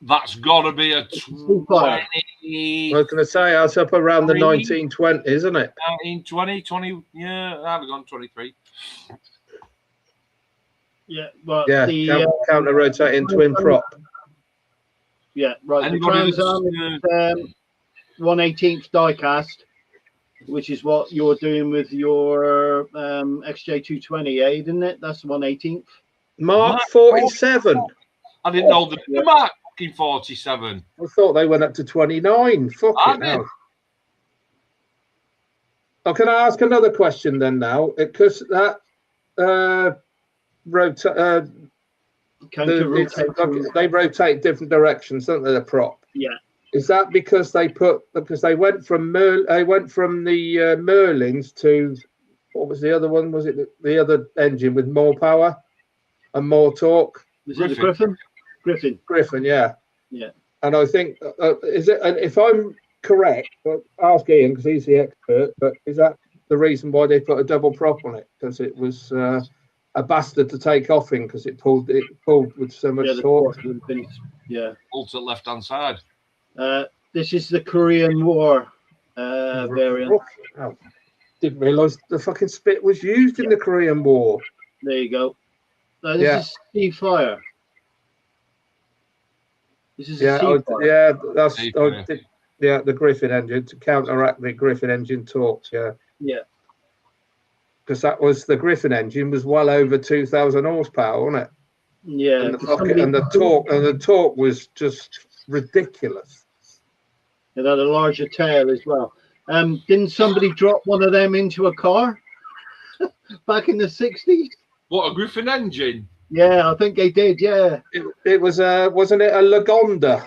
That's got to be a 20. I was going to say that's up around the 1920, isn't it? 1920, 20. Yeah, I've gone 23. Yeah, but Yeah, the counter rotating twin prop. Yeah, right. Anybody the Trans Am is 1/18 die cast, which is what you're doing with your XJ220, isn't it? That's 1/18. Mark 47. I didn't know the Mark 47. I thought they went up to 29. Fucking hell. Oh, can I ask another question then now? Because that they rotate different directions, don't they? The prop. Yeah. Is that because they went from the Merlins to what was the other one? Was it the other engine with more power and more torque? Was it the Griffin? Griffin, yeah. Yeah. And I think is it? And if I'm correct, ask Ian because he's the expert. But is that the reason why they put a double prop on it? Because it was a bastard to take off in because it pulled with so much torque. Yeah. Also left-hand side. This is the Korean War variant. Oh, didn't realise the fucking spit was used in the Korean War. There you go. No, this is Sea Fire. This is the Griffin engine to counteract the Griffin engine torques. Yeah. Because the Griffin engine was well over 2,000 horsepower, wasn't it? Yeah. And the torque was just ridiculous. It had a larger tail as well. Didn't somebody drop one of them into a car back in the 60s? What, a Griffin engine? Yeah, I think they did. Yeah. It was wasn't it a Lagonda?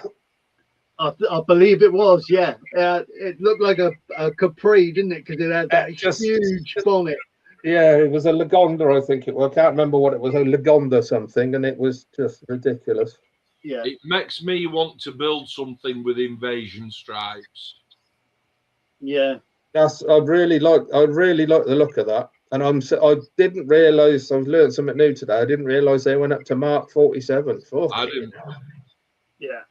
I believe it was. Yeah. It looked like a Capri, didn't it? Because it had that huge bonnet. Yeah, it was a Lagonda, I think it was. I can't remember what it was, a Lagonda something, and it was just ridiculous. Yeah. It makes me want to build something with invasion stripes. Yeah. I'd really like the look of that. And I didn't realise, I've learned something new today. I didn't realise they went up to Mark 47. I didn't. Yeah.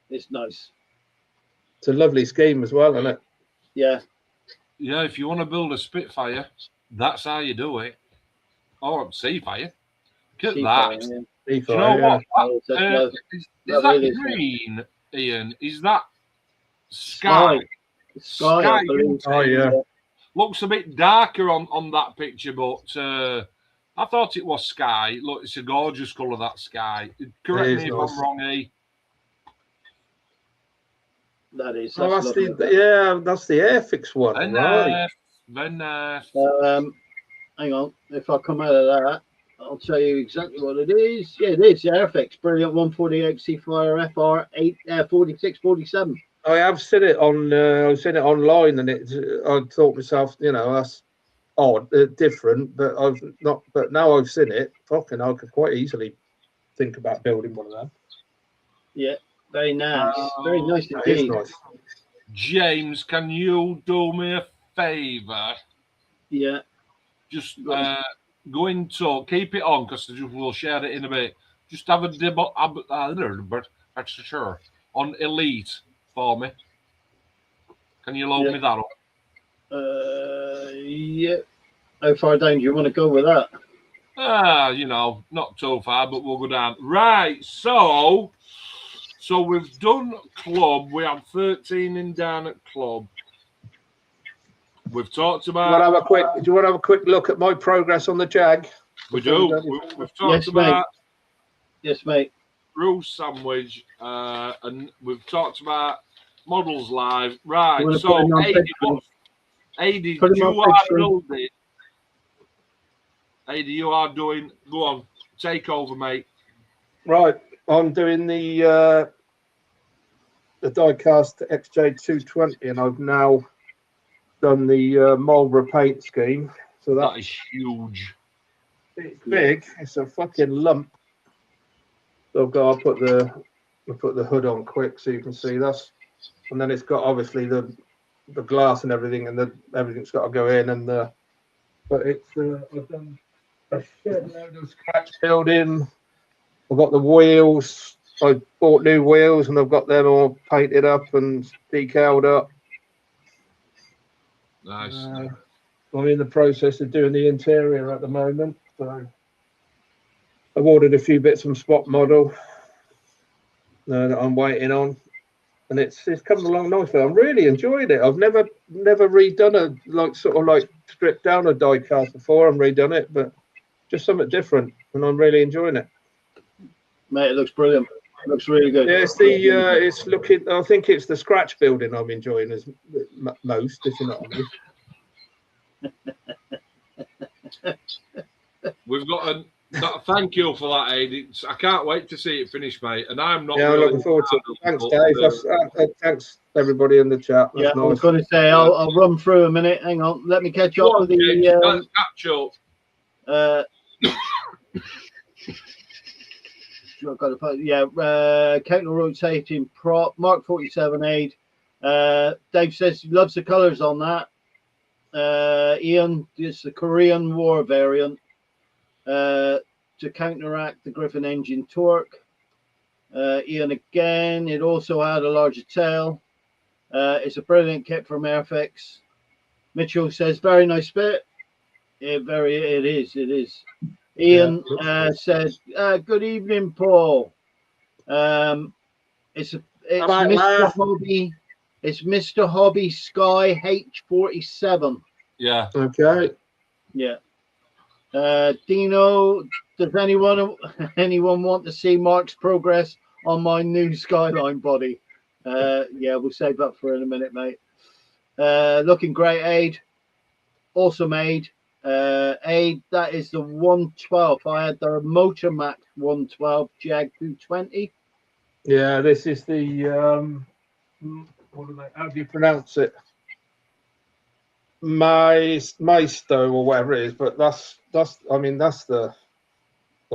It's nice. It's a lovely scheme as well, isn't it? Yeah. Yeah, if you want to build a Spitfire, that's how you do it. Or Seafire. Look at that. Yeah. Do you know what? Is that green, Ian? Is that sky? Sky, I believe. Oh, yeah. Looks a bit darker on that picture, but I thought it was sky. Look, it's a gorgeous colour, that sky. Correct me if I'm wrong, E. That is. That's the Airfix one, right? Hang on. If I come out of that, I'll tell you exactly what it is. Yeah, it is. Airfix. Brilliant 148 Seafire FR 4647. I have seen it on. I've seen it online, and I thought myself, that's odd, different, but I've not. But now I've seen it. Fucking, I could quite easily think about building one of them. Yeah, very nice. Very nice indeed. Nice. James, can you do me a favour? Yeah. Just go into keep it on because we'll share it in a bit. Just have a dibble on Elite for me. Can you load me that up? Yeah. How far down do you want to go with that? Not too far, but we'll go down. Right, so we've done club. We have 13 in down at club. We've talked about. Do you want to have a quick look at my progress on the Jag? We do. We've talked about. Yes, mate. Bruce Sandwich, and we've talked about models live. Right, so Adi, you are building. Adi, you are doing. Go on, take over, mate. Right, I'm doing the diecast XJ220, and I've now done the Marlborough paint scheme. So that is huge. It's big. It's a fucking lump. So I'll put the hood on quick so you can see this, and then it's got obviously the glass and everything, and everything's got to go in. But it's I've done a shit load of scratch building. I've got the wheels I bought new wheels and I've got them all painted up and decaled up. Nice. I'm in the process of doing the interior at the moment. So I've ordered a few bits from Spot Model that I'm waiting on. And it's coming along nicely. I'm really enjoying it. I've never redone a stripped down a die cast before and redone it, but just something different, and I'm really enjoying it. Mate, it looks brilliant. It looks really good. Yeah, it's looking. I think it's the scratch building I'm enjoying as most, if you know what I mean. We've got thank you for that, Aid. I can't wait to see it finish, mate. And I'm not. Yeah, really I'm looking forward to it. Thanks, Dave. Thanks everybody in the chat. That's yeah, nice. I was going to say I'll run through a minute. Hang on, let me catch up with the. Catch up. Counter rotating prop Mark 47 Aid. Dave says he loves the colours on that. Ian, it's the Korean War variant to counteract the Griffin engine torque. Ian again, it also had a larger tail. It's a brilliant kit from Airfix. Mitchell says very nice bit. It is. Ian said good evening, Paul. It's Mr. Hobby. It's Mr. Hobby Sky H47. Yeah. Okay. Yeah. Dino, does anyone want to see Mark's progress on my new Skyline body? Yeah, we'll save that for in a minute, mate. Looking great, Aid. Awesome, Aid. Aid, that is the 112. I had the Motor Max 112 Jag 220. Yeah, this is the how do you pronounce it? Maisto or whatever it is, but that's the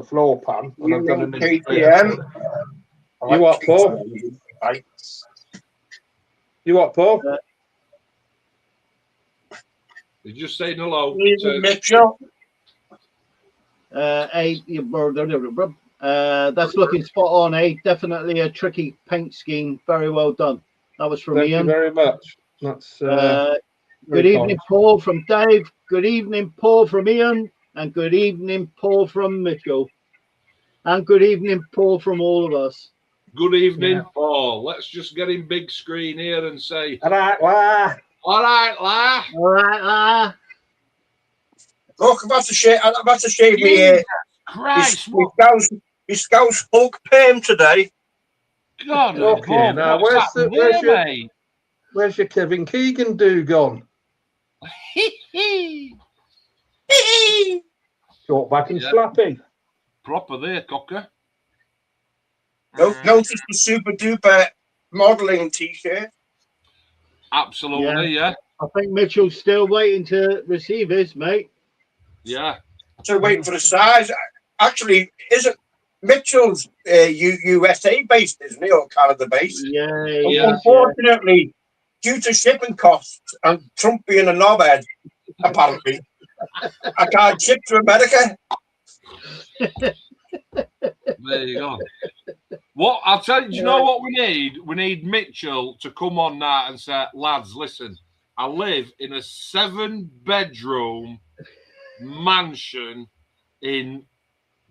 floor pan. And I've done a new KTM. You what, Paul? You what, Paul? You're just saying hello. Mitchell. That's looking spot on, eh? Definitely a tricky paint scheme. Very well done. That was from Thank Ian. you very much. That's good evening, Paul from Dave. Good evening, Paul from Ian. And good evening, Paul from Mitchell. And good evening, Paul from all of us. Good evening, Paul. Let's just get in big screen here and say, all right, la. All right, la. All right, la. Look, I'm about to shave me Christ, his Scouse Hulk perm today. God, okay, now where's your Kevin Keegan do gone? Short back and slappy. Proper there, cocker. Notice the super duper modelling t-shirt. Absolutely, yeah. I think Mitchell's still waiting to receive his, mate. Yeah. So waiting for the size. Actually, isn't Mitchell's USA based, isn't he, or Canada based? Yeah. Unfortunately, due to shipping costs and Trump being a knobhead, apparently, I can't ship to America. There you go. What I'll tell you, do you know what we need? We need Mitchell to come on now and say, lads, listen, I live in a 7-bedroom mansion in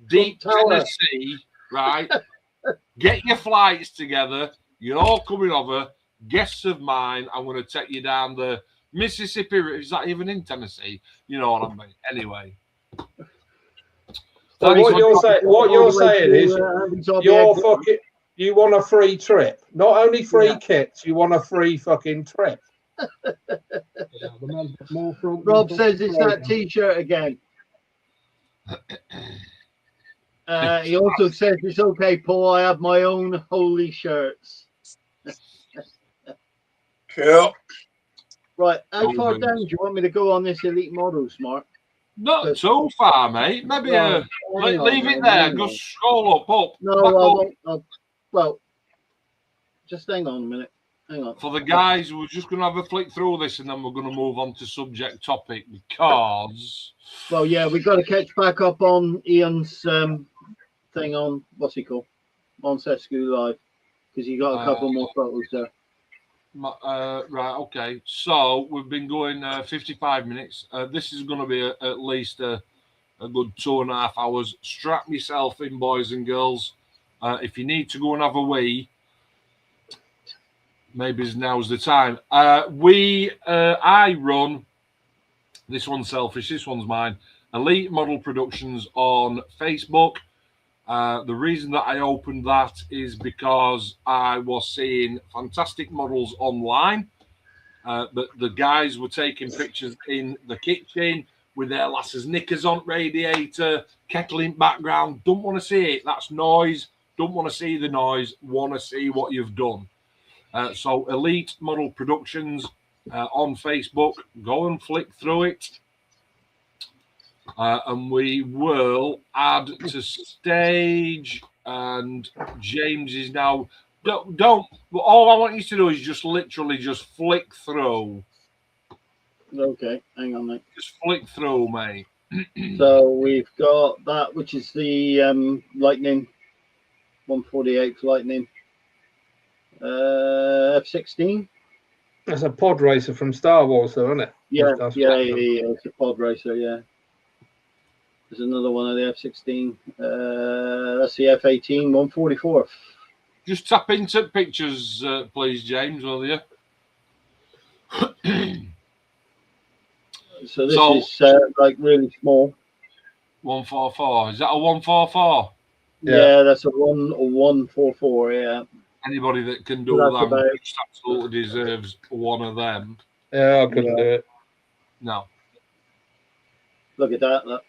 deep Tennessee, right? Get your flights together. You're all coming over. Guests of mine. I'm going to take you down the Mississippi River. Is that even in Tennessee? You know what I mean? Anyway. So what you're saying is you want a free trip. Not only free kits, you want a free fucking trip. Rob says it's that t-shirt again. He also says it's okay, Paul. I have my own holy shirts. Cool. Right, how far down do you want me to go on this elite models, Mark? Not so far, mate. Maybe leave it there. Go scroll up. No, I won't. Well, just hang on a minute. Hang on. For the guys, we're just going to have a flick through this and then we're going to move on to subject topic because... Well, yeah, we've got to catch back up on Ian's thing on, what's he called? on Sescu Live because you got a couple more photos there. Right, okay. So we've been going 55 minutes. This is going to be at least a good 2.5 hours. Strap yourself in, boys and girls. If you need to go and have a wee, maybe now's the time. I run, this one's selfish, this one's mine, Elite Model Productions on Facebook. The reason that I opened that is because I was seeing fantastic models online. The guys were taking pictures in the kitchen with their lasses knickers on, radiator, kettle in background. Don't want to see it. That's noise. Don't want to see the noise. Want to see what you've done. So Elite Model Productions on Facebook. Go and flick through it. And we will add to stage. And James is now... Don't. All I want you to do is just literally just flick through. Okay, hang on, mate. Just flick through, mate. So we've got that, which is the Lightning 148 Lightning F-16. That's a pod racer from Star Wars, though, isn't it? Yeah, it's a pod racer. Yeah. There's another one of the F-16. That's the F-18 144. Just tap into pictures, please, James, will you? So this is like really small. 144. Is that a 144? Yeah, that's a 144. Yeah. Anybody that can do that just absolutely deserves one of them. Yeah, I couldn't do it. No. Look at that. Look.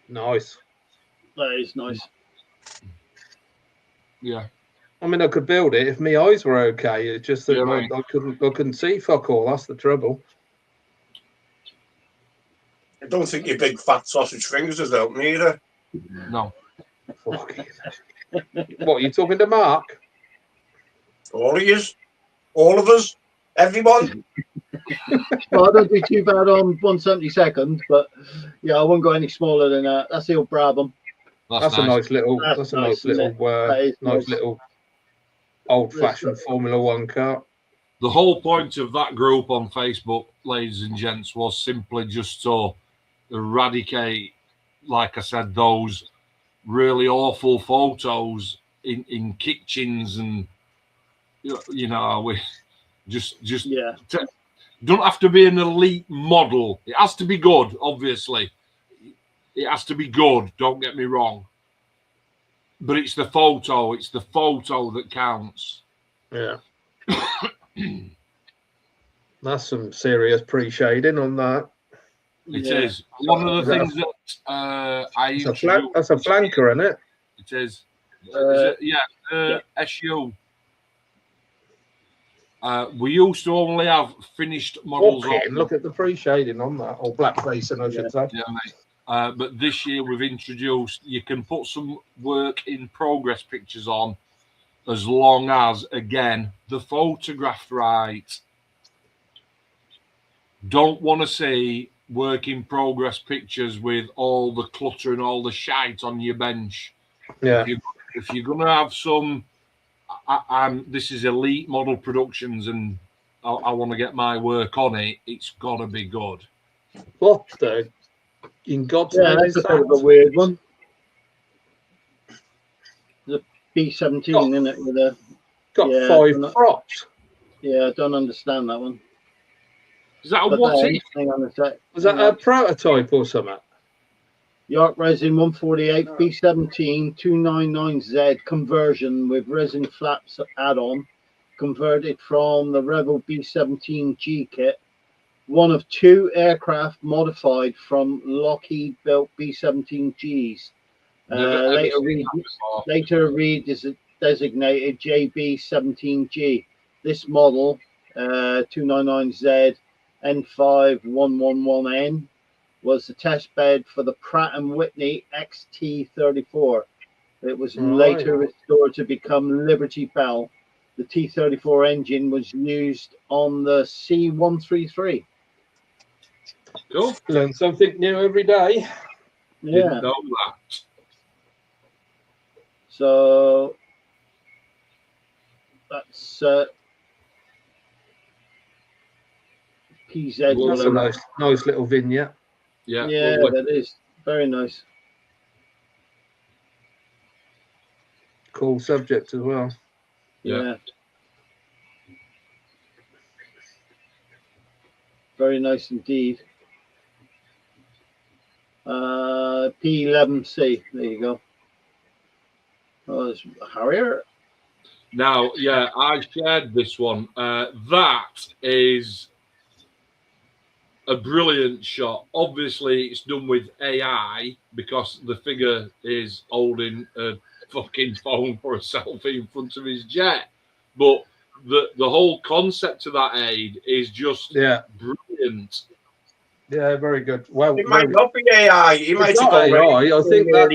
Nice. That is nice. Yeah. I mean, I could build it if my eyes were okay. It's just that right. I couldn't see fuck all. That's the trouble. I don't think your big fat sausage fingers is helping either. No. Fucking. What, are you talking to Mark? All of yous. All of us. Everyone. Well, I don't do too bad on 172nd, but yeah, I won't go any smaller than that. That's the old Brabham. That's nice. A nice little. That's a nice little old-fashioned Formula One car. The whole point of that group on Facebook, ladies and gents, was simply just to eradicate, like I said, those really awful photos in kitchens and we just yeah. Don't have to be an elite model. It has to be good, obviously. It has to be good, don't get me wrong. But it's the photo that counts. Yeah. That's some serious pre-shading on that. It is. One of the things that I introduced... That's a flanker, isn't it? It is. SU. We used to only have finished models. Look at the pre-shading on that, or black facing, I should say. Yeah, mate. But this year we've introduced, you can put some work in progress pictures on as long as, again, the photographed right. Don't want to see work in progress pictures with all the clutter and all the shite on your bench. Yeah. If you're going to have some, this is Elite Model Productions and I want to get my work on it, it's got to be good. What the... In God's name, that's a bit of a weird one. The B-17, isn't it? With a got 5 props. Yeah, I don't understand that one. Is that a what? Hang on a sec. Was that a prototype or something? York Resin 148 B-17 299Z conversion with resin flaps add-on, converted from the Rebel B-17G kit. One of 2 aircraft modified from Lockheed built B-17Gs. Later designated JB-17G. This model, 299Z N5111N, was the test bed for the Pratt & Whitney XT-34. It was later restored to become Liberty Bell. The T-34 engine was used on the C-133. Cool. Learn something new every day. Didn't know that. So that's PZ. Well, That's a nice little vignette. Yeah, Yeah, lovely. that is very nice. Cool subject as well. Yeah. Very nice indeed. P11C. There you go. Oh, there's Harrier. Now, yeah, I shared this one. That is a brilliant shot. Obviously, it's done with AI because the figure is holding a fucking phone for a selfie in front of his jet. But the whole concept of that aid is just brilliant. Yeah, very good. Well, It might not be AI. It might it's be not AI. I think that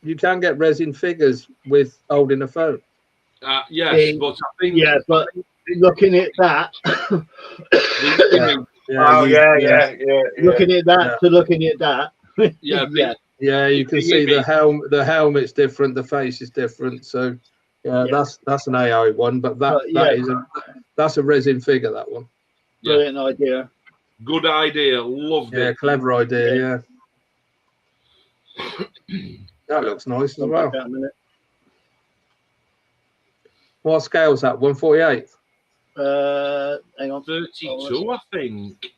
you can get resin figures with holding a phone. Yes, but I think but looking at that, looking at that to looking at that, yeah, you can see the helmet's different, the face is different. So that's an AI one, but that's a resin figure. That one, brilliant idea. Good idea, loved it. Clever idea. That looks nice as well. What scale's that? 1/48. Hang on. 32, I think.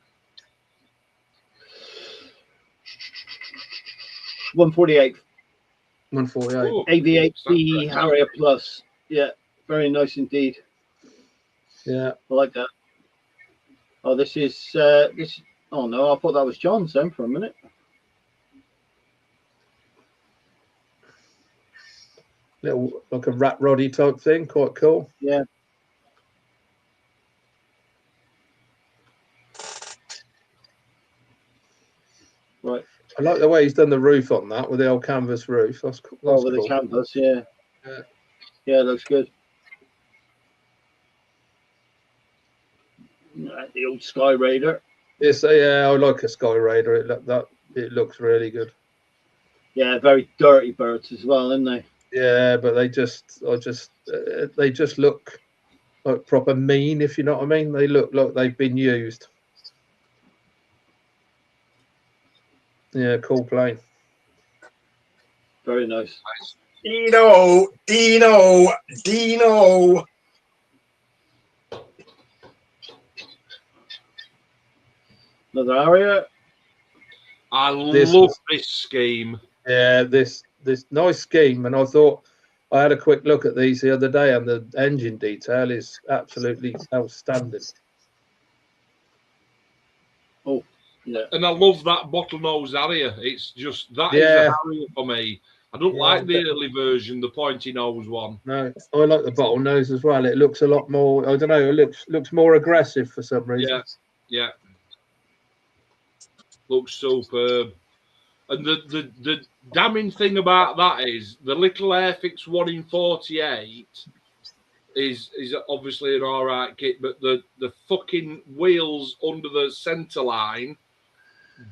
1/48. 1/48. AV8B Harrier Plus. Yeah, very nice indeed. Yeah, I like that. Oh, this is this. Oh no, I thought that was John's then for a minute. Little like a rat roddy type thing, quite cool. Yeah. Right. I like the way he's done the roof on that with the old canvas roof. That's cool. With the canvas, yeah, looks good. The old Sky Raider. Yes, I like a Sky Raider. It looks really good. Yeah, very dirty birds as well, aren't they? Yeah, but they just look like proper mean, if you know what I mean. They look like they've been used. Yeah, cool plane. Very nice. Dino. Another Harrier. I love this scheme. Yeah, this nice scheme, and I thought I had a quick look at these the other day, and the engine detail is absolutely outstanding. Oh, yeah. And I love that bottlenose Harrier. It's just that is a Harrier for me. I don't like the early version, the pointy nose one. No, I like the bottlenose as well. It looks a lot more. I don't know. It looks more aggressive for some reason. Yeah. Looks superb. And the damning thing about that is the little Airfix 1 in 48 is obviously an all right kit, but the fucking wheels under the centre line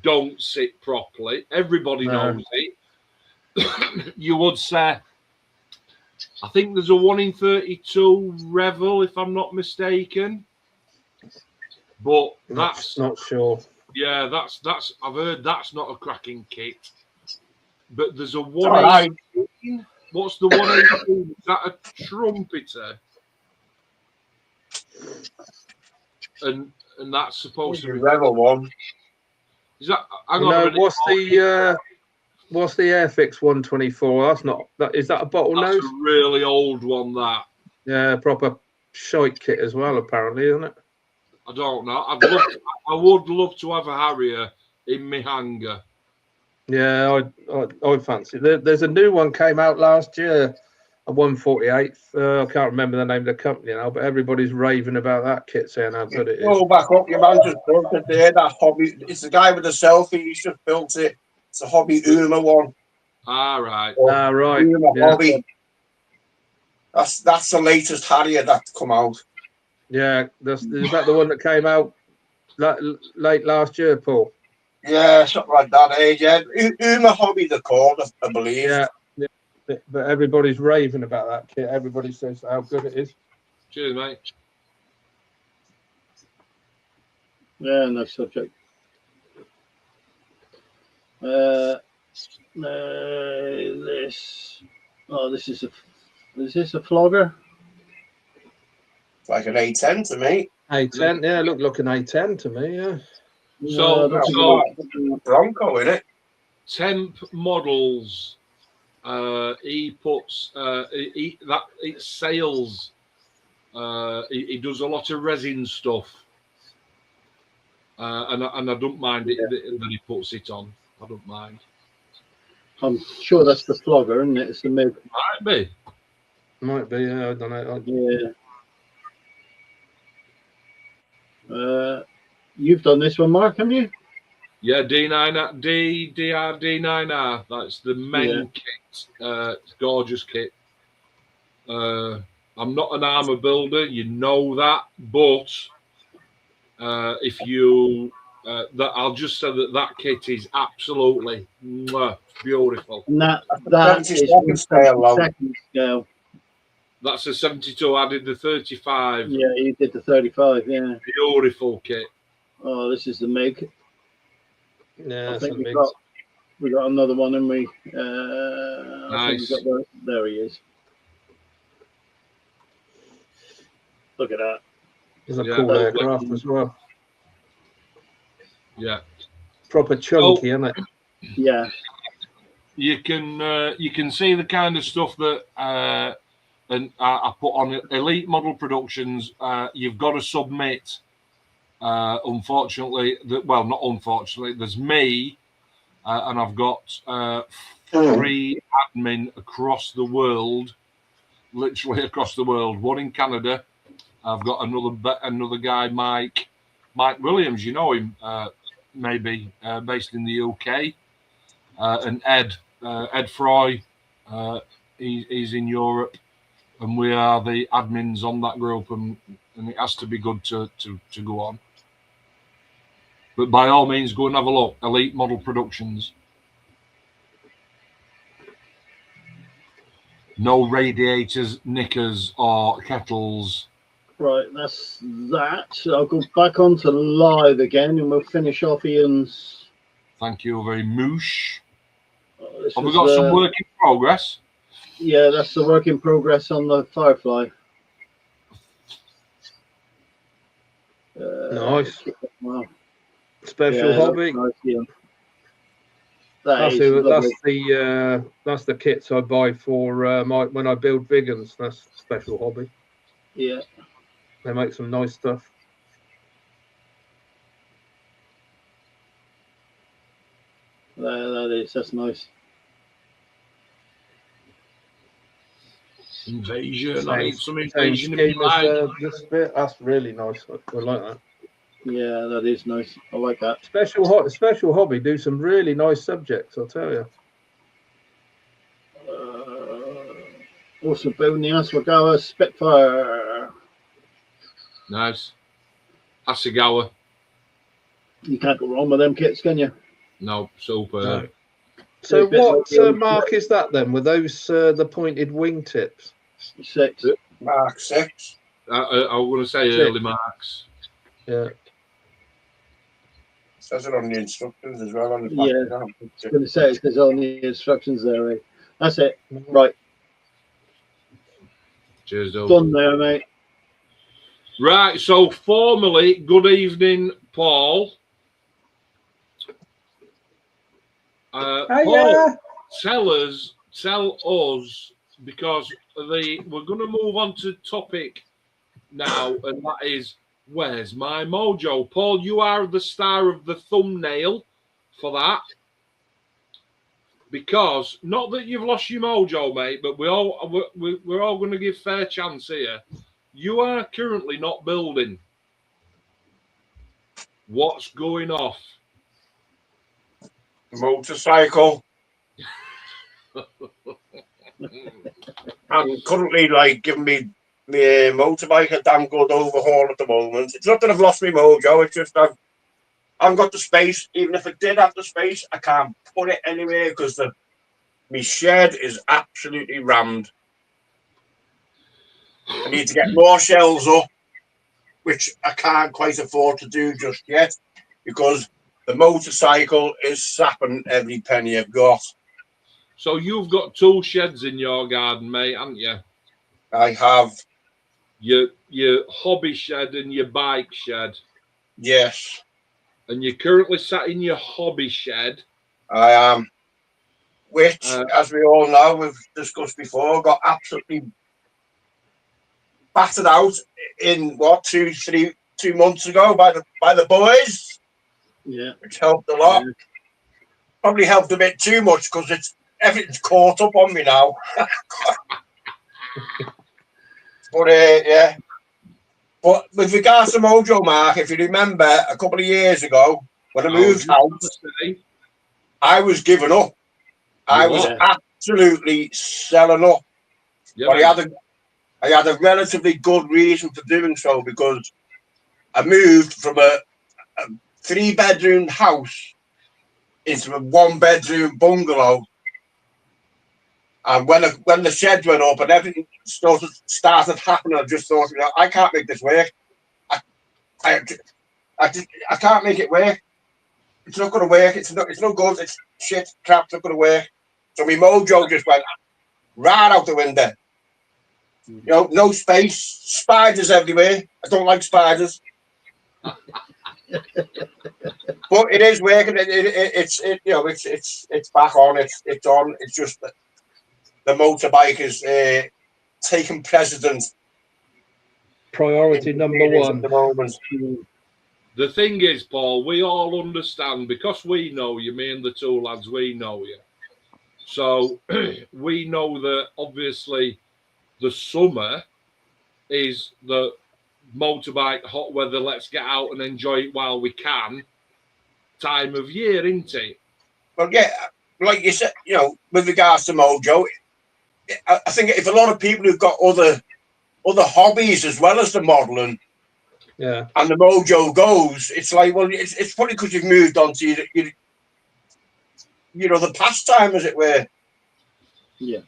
don't sit properly. Everybody knows it. You would say, I think there's a 1 in 32 Revel, if I'm not mistaken. But that's not sure. Yeah, that's I've heard that's not a cracking kit. But there's a 118. What's the 118? Is that a trumpeter? And that's supposed to be Revel one. Is that hang on a minute. What's the Airfix 124? That's not that. Is that a bottlenose? That's a really old one. That. Yeah, proper shite kit as well, apparently, isn't it? I don't know. I would love to have a Harrier in my hangar. Yeah, I fancy. There's a new one came out last year, a 148. I can't remember the name of the company now, but everybody's raving about that kit, saying how good it is. Go back up, your man just built it there. That hobby. It's the guy with the selfie. He's just built it. It's a Hobby Uma one. Right. Right. Yeah. Hobby. That's the latest Harrier that's come out. Yeah, is that the one that came out late last year, Paul? Yeah, something like that age. Yeah, Uma Hobby they're called, I believe. Yeah. but everybody's raving about that kit. Everybody says how good it is. Cheers, mate. Yeah, no subject. This. Oh, this is a. Is this a flogger? It's like an A10 to me. A10, yeah, look an A10 to me, yeah. So, Bronco in it. Temp models. He puts that it sales. He does a lot of resin stuff, and I don't mind it that he puts it on. I don't mind. I'm sure that's the flogger, isn't it? It's the mid. Might be. Yeah, I don't know. Yeah. You've done this one, Mark, haven't you? Yeah, D9R. That's the main kit. It's a gorgeous kit. I'm not an armor builder, you know that, but if you I'll just say that kit is absolutely beautiful. And that is second scale. That's a 72. I did the 35. Yeah, you did the 35. Yeah, beautiful kit. Oh, this is the MiG. Yeah, I think we got another one, and we. Nice. There he is. Look at that. It's a cool aircraft as well. Yeah. Proper chunky, isn't it? Yeah. You can see the kind of stuff that and I put on Elite Model Productions. You've got to submit. Unfortunately, well, not unfortunately. There's me, and I've got 3 admin across the world, literally across the world. One in Canada. I've got another guy, Mike Williams. You know him, maybe based in the UK, and Ed Froy. He's in Europe, and we are the admins on that group, and it has to be good to go on. But by all means, go and have a look. Elite Model Productions. No radiators, knickers, or kettles. Right, that's that. I'll go back onto live again, and we'll finish off Ian's. Thank you very much. Have we got some work in progress? Yeah, that's the work in progress on the Firefly. Nice. Wow. Special hobby. Nice, yeah. That's the kits I buy for when I build Vigans. That's Special Hobby. Yeah. They make some nice stuff. That's nice. Invasion. I need some invasion in my this bit. That's really nice. I like that. Yeah, that is nice. I like that. Special Hobby do some really nice subjects, I'll tell you. Also building the Aswagawa Spitfire. Nice. Asagawa. You can't go wrong with them kits, can you? No, super. No. So what mark is that then? Were those the pointed wingtips? 6. Mark 6. I was going to say 6. Early marks. Yeah. Says it on the instructions as well. On the I was going to say it says on the instructions there. Right? That's it. Right. Cheers, Doug. Done there, mate. Right. So formally, good evening, Paul. Paul, tell us, because we're going to move on to topic now, and that is, where's my mojo? Paul, you are the star of the thumbnail for that, because not that you've lost your mojo, mate, but we're all going to give fair chance here. You are currently not building. What's going off? Motorcycle. I'm currently giving me motorbike a damn good overhaul at the moment. It's not that I've lost my mojo, it's just I've got the space. Even if I did have the space, I can't put it anywhere because the My shed is absolutely rammed. I need to get more shelves up, which I can't quite afford to do just yet because the motorcycle is sapping every penny I've got. So you've got 2 sheds in your garden, mate, haven't you? I have, Your hobby shed and your bike shed. yes, And you're currently sat in your hobby shed. I am. Which, as we all know, we've discussed before, got absolutely battered out in what 2 months ago by the boys. Yeah, which helped a lot. Yeah. Probably helped a bit too much because everything's caught up on me now. But yeah. But with regards to Mojo, Mark, if you remember, a couple of years ago when I moved house, I was giving up. I was absolutely selling up. Yeah, but I had a relatively good reason for doing so because I moved from a 3-bedroom house into a 1-bedroom bungalow. And when the shed went up and everything started happening, I just thought, I can't make this work. I can't make it work. It's not going to work. It's no good. It's shit, crap. It's not going to work. So my mojo just went right out the window. No space. Spiders everywhere. I don't like spiders. But it is working. It's back on. It's on. It's just that the motorbike is taking precedence. Priority number 1 at the moment. The thing is, Paul, we all understand because we know you, me and the 2 lads, we know you. So we know that obviously the summer is the motorbike hot weather, let's get out and enjoy it while we can time of year, isn't it? Well, yeah, like you said, with regards to Mojo, I think if a lot of people who've got other hobbies as well as the modelling, yeah, and the Mojo goes, it's like, well, it's probably because you've moved on to the pastime, as it were. Yeah.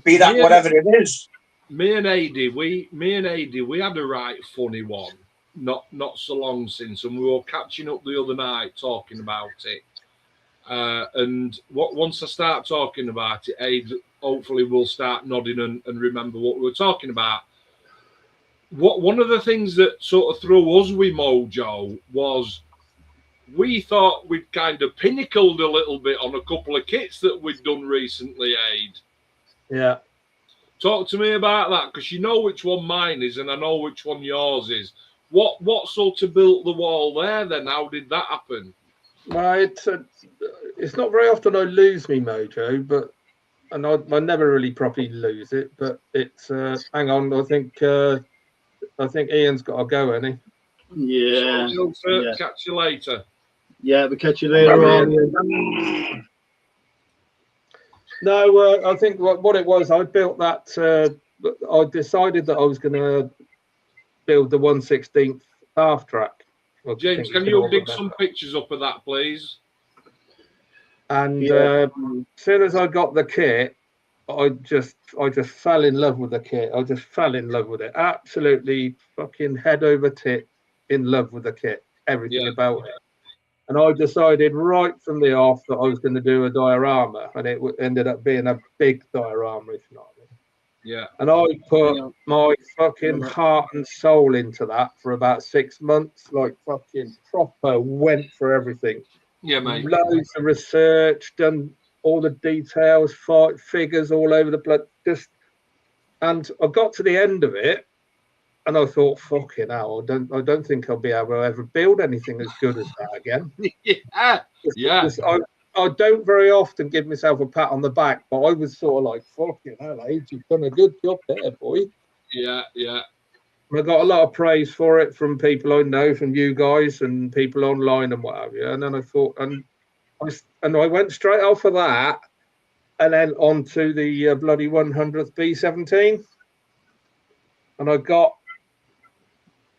Be that whatever it is. Me and Adi, we had a right funny one not so long since, and we were catching up the other night talking about it. And once I start talking about it, Aid hopefully will start nodding and remember what we were talking about. One of the things that sort of threw us with Mojo was we thought we'd kind of pinnacled a little bit on a couple of kits that we'd done recently, Aid. Yeah. Talk to me about that, because you know which one mine is and I know which one yours is. What sort of built the wall there then? How did that happen? Well, it's not very often I lose me mojo, but I never really properly lose it. But it's hang on, I think Ian's got to go, hasn't he? Yeah. So, catch you later. Yeah, we'll catch you later on. No, I think what it was, I built that. I decided that I was going to build the 1/16 half track. James, can you dig some pictures up of that, please? And as soon as I got the kit, I just fell in love with the kit. I just fell in love with it. Absolutely fucking head over tit in love with the kit. Everything about it. And I decided right from the off that I was going to do a diorama, and it ended up being a big diorama, if you know what I mean. Yeah. And I put my fucking heart and soul into that for about 6 months, like fucking proper went for everything. Yeah, mate. Loads of research, done all the details, figures all over the place. And I got to the end of it, and I thought, fucking hell, I don't think I'll be able to ever build anything as good as that again. Yeah. I don't very often give myself a pat on the back, but I was sort of like, fucking hell, Aid, you've done a good job there, boy. Yeah. I got a lot of praise for it from people I know, from you guys and people online and what have you. And then I thought, and I went straight off of that, and then on to the bloody 100th B17. And I got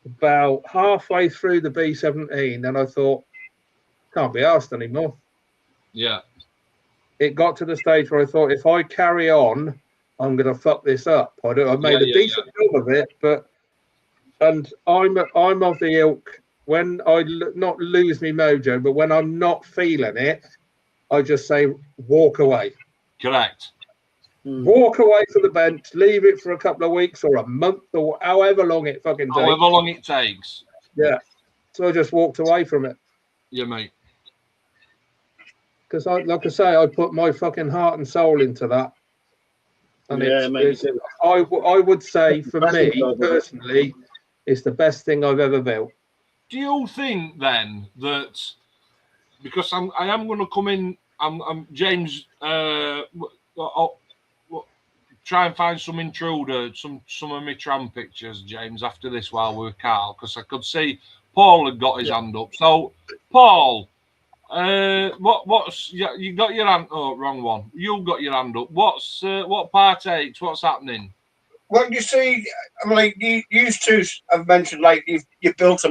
about halfway through the B17, and I thought, can't be asked anymore. Yeah. it got to the stage where I thought, if I carry on, I'm going to fuck this up. I made a decent job of it, and I'm of the ilk, when I not lose me mojo, but when I'm not feeling it, I just say walk away. Correct. Walk away from the bench, leave it for a couple of weeks or a month or however long it fucking takes. However long it takes. Yeah. So I just walked away from it. Yeah, mate. Because, like I say, I put my fucking heart and soul into that. And I would say, for me personally, it's the best thing I've ever built. Do you think then that, because I am going to come in, I'm James, I'll try and find some intruder, some of my tram pictures, James, after this while we're Carl, because I could see Paul had got his hand up. So, Paul, what's you got your hand? Oh, wrong one. You got your hand up. What partakes? What's happening? Well, you see, like you two have mentioned, like you built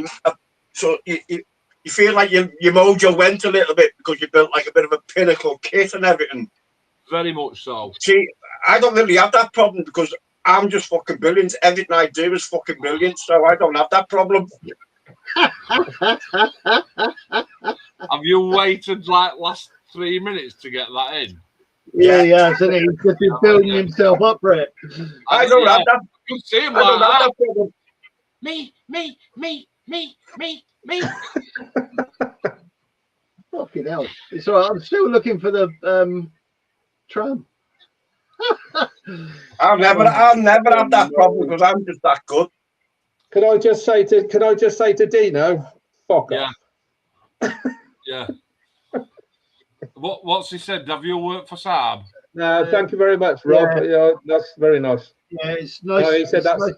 so you feel like your mojo went a little bit because you built like a bit of a pinnacle kit and everything. Very much so. See, I don't really have that problem because I'm just fucking brilliant. Everything I do is fucking brilliant, so I don't have that problem. Have you waited like last 3 minutes to get that in? Yeah, so he's just been building himself up for it. I don't have that. You see him I don't like have that. that problem. Me. Fucking hell. It's all right. I'm still looking for the tram. I'll never have that problem because I'm just that good. Can I just say to Dino, fuck off. Yeah. What's he said? Have you worked for Saab? No, thank you very much, Rob. Yeah, that's very nice. Yeah, it's nice. No, he said that's nice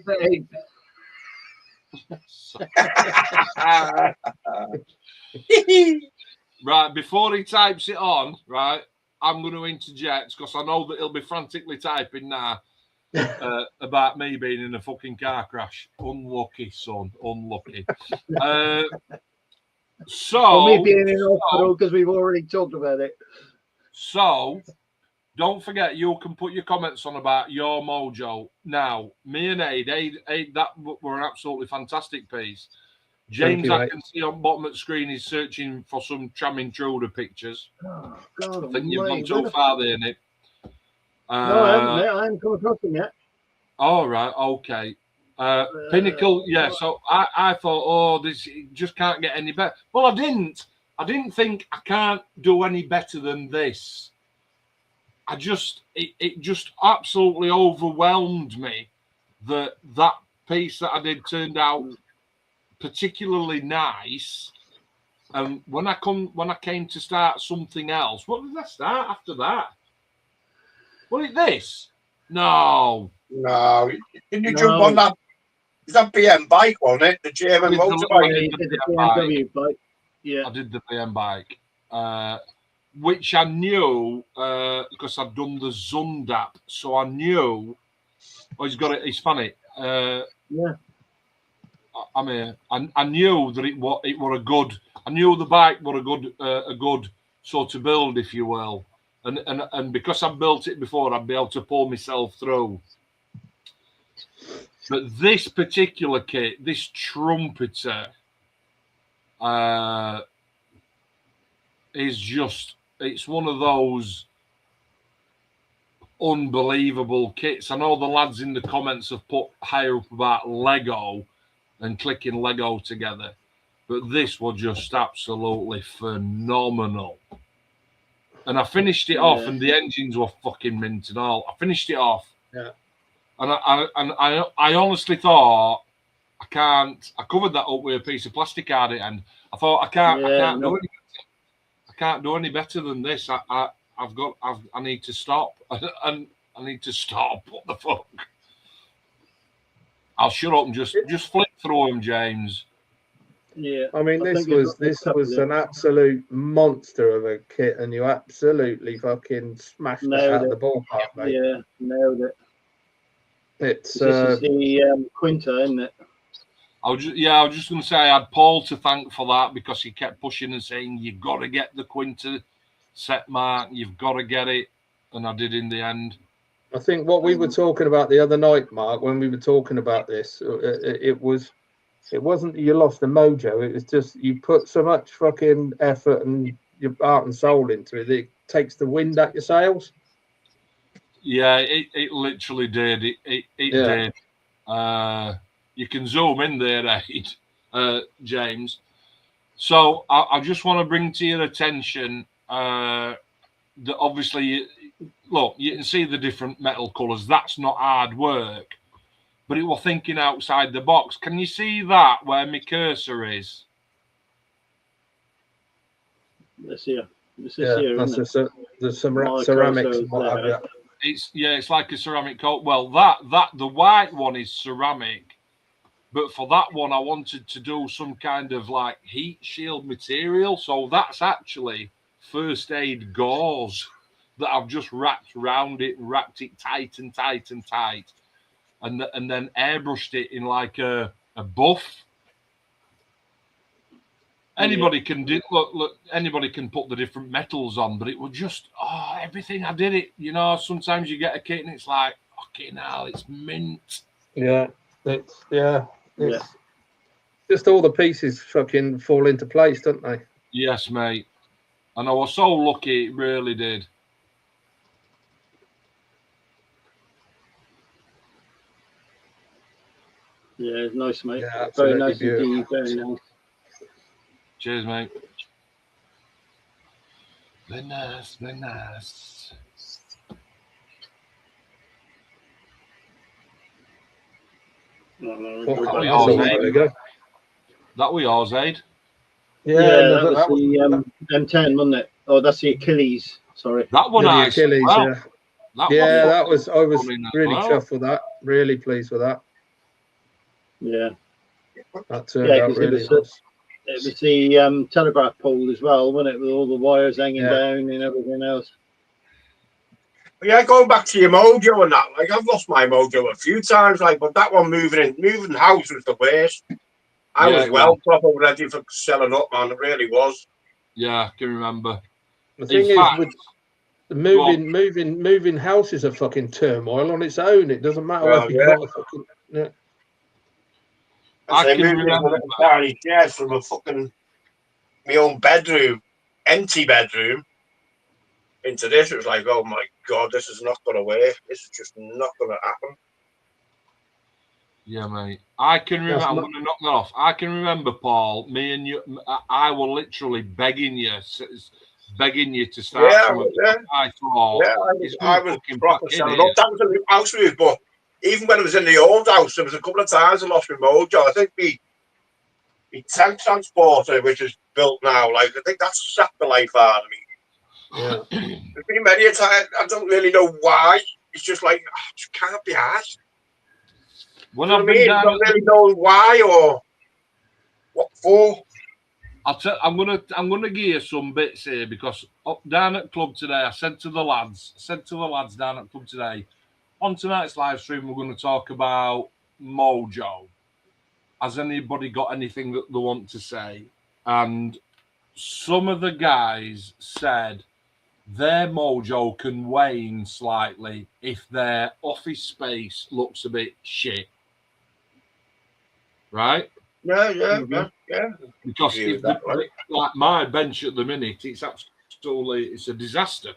Right, before he types it on, right, I'm going to interject because I know that he'll be frantically typing now about me being in a fucking car crash. Unlucky, son. Unlucky. So me being in hospital because we've already talked about it. So don't forget, you can put your comments on about your mojo. Now, me and Aid, that were an absolutely fantastic piece. James, I can see on bottom of the screen, is searching for some tram intruder pictures. Oh, God, I think you've gone too far there, Nick. No, I haven't. I haven't come across them yet. All right, okay. Pinnacle, yeah. So I thought, oh, this just can't get any better. Well, I didn't. I didn't think I can't do any better than this. It just absolutely overwhelmed me that piece that I did turned out particularly nice. And when I came to start something else, what did I start after that? Was it this? No. No. Did you jump on that? Is that BM bike, wasn't it? The German motorbike. Yeah, the BMW bike. Yeah. I did the BM bike. Which I knew because I'd done the Zundap, so I knew. Oh, he's got it. It's funny. Yeah. I mean, I knew that it were a good. I knew the bike were a good sort of build, if you will, and because I built it before, I'd be able to pull myself through. But this particular kit, this trumpeter, is just. It's one of those unbelievable kits. I know the lads in the comments have put higher up about Lego and clicking Lego together, but this was just absolutely phenomenal. And I finished it off, and the engines were fucking mint and all. I finished it off, and I honestly thought I can't. I covered that up with a piece of plastic card at the end. I thought I can't do any better than this. I need to stop. And I need to stop. What the fuck? I'll shut up and just flip through them, James. Yeah. I mean, this was an absolute monster of a kit, and you absolutely fucking smashed it out of the ballpark, mate. Yeah, nailed it. This is the Quinta, isn't it? I was just going to say I had Paul to thank for that because he kept pushing and saying you've got to get the Quinta set, Mark. You've got to get it. And I did in the end. I think what we were talking about the other night, Mark, when we were talking about this, it wasn't that you lost the mojo. It was just you put so much fucking effort and your heart and soul into it, it takes the wind out your sails. Yeah, it literally did. It did. You can zoom in there, Aid, James. So I just want to bring to your attention that obviously, look, you can see the different metal colours. That's not hard work, but it was thinking outside the box. Can you see that where my cursor is? This here. This is here, that's isn't it? there's some ceramics and what have you. It's like a ceramic coat. Well, that the white one is ceramic, but for that one, I wanted to do some kind of like heat shield material. So that's actually first aid gauze that I've just wrapped around it and wrapped it tight and tight and tight, and then airbrushed it in like a buff. Anybody can do look. Anybody can put the different metals on, but it was just everything. I did it. You know, sometimes you get a kit and it's like, fucking hell, it's mint. Yeah, it's just all the pieces fucking fall into place, don't they? Yes, mate. And I was so lucky. It really did. Yeah, it's nice, mate. Yeah, Very absolutely nice beautiful. indeed. Very nice. Cheers, mate. Very nice, very nice. That was yours, Aid. Yeah, that was the M10, wasn't it? Oh, that's the Achilles. Sorry. That one, the Achilles. well. That was. I was really chuffed with that. Really pleased with that. Yeah. That turned out really nice. It was the telegraph pole as well, wasn't it? With all the wires hanging down and everything else. Yeah, going back to your mojo and that, like I've lost my mojo a few times, like, but that one moving house was the worst. I was well proper ready for selling up, man. It really was. Yeah, I can remember. The thing is, with moving house is a fucking turmoil on its own. It doesn't matter whether you've got a fucking. I can remember chairs from a fucking my own bedroom, empty bedroom, into this. It was like, oh my god, this is not going to work. This is just not going to happen. Yeah, mate. I can remember. I'm going to knock that off. I can remember, Paul. Me and you. I were literally begging you to start. I thought. Yeah, I was proper selling up. That was a new house move, but even when I was in the old house, there was a couple of times I lost my mojo. I think my tank transporter, which is built now, like I think that's sapped the life out of me. Yeah. There's been many a time. I don't really know why. It's just like I just can't be asked. When I don't really know why or what for. I'm gonna give you some bits here because down at club today, I said to the lads down at club today, on tonight's live stream, we're going to talk about mojo. Has anybody got anything that they want to say? And some of the guys said their mojo can wane slightly if their office space looks a bit shit. Right? Yeah. Because like my bench at the minute, it's a disaster.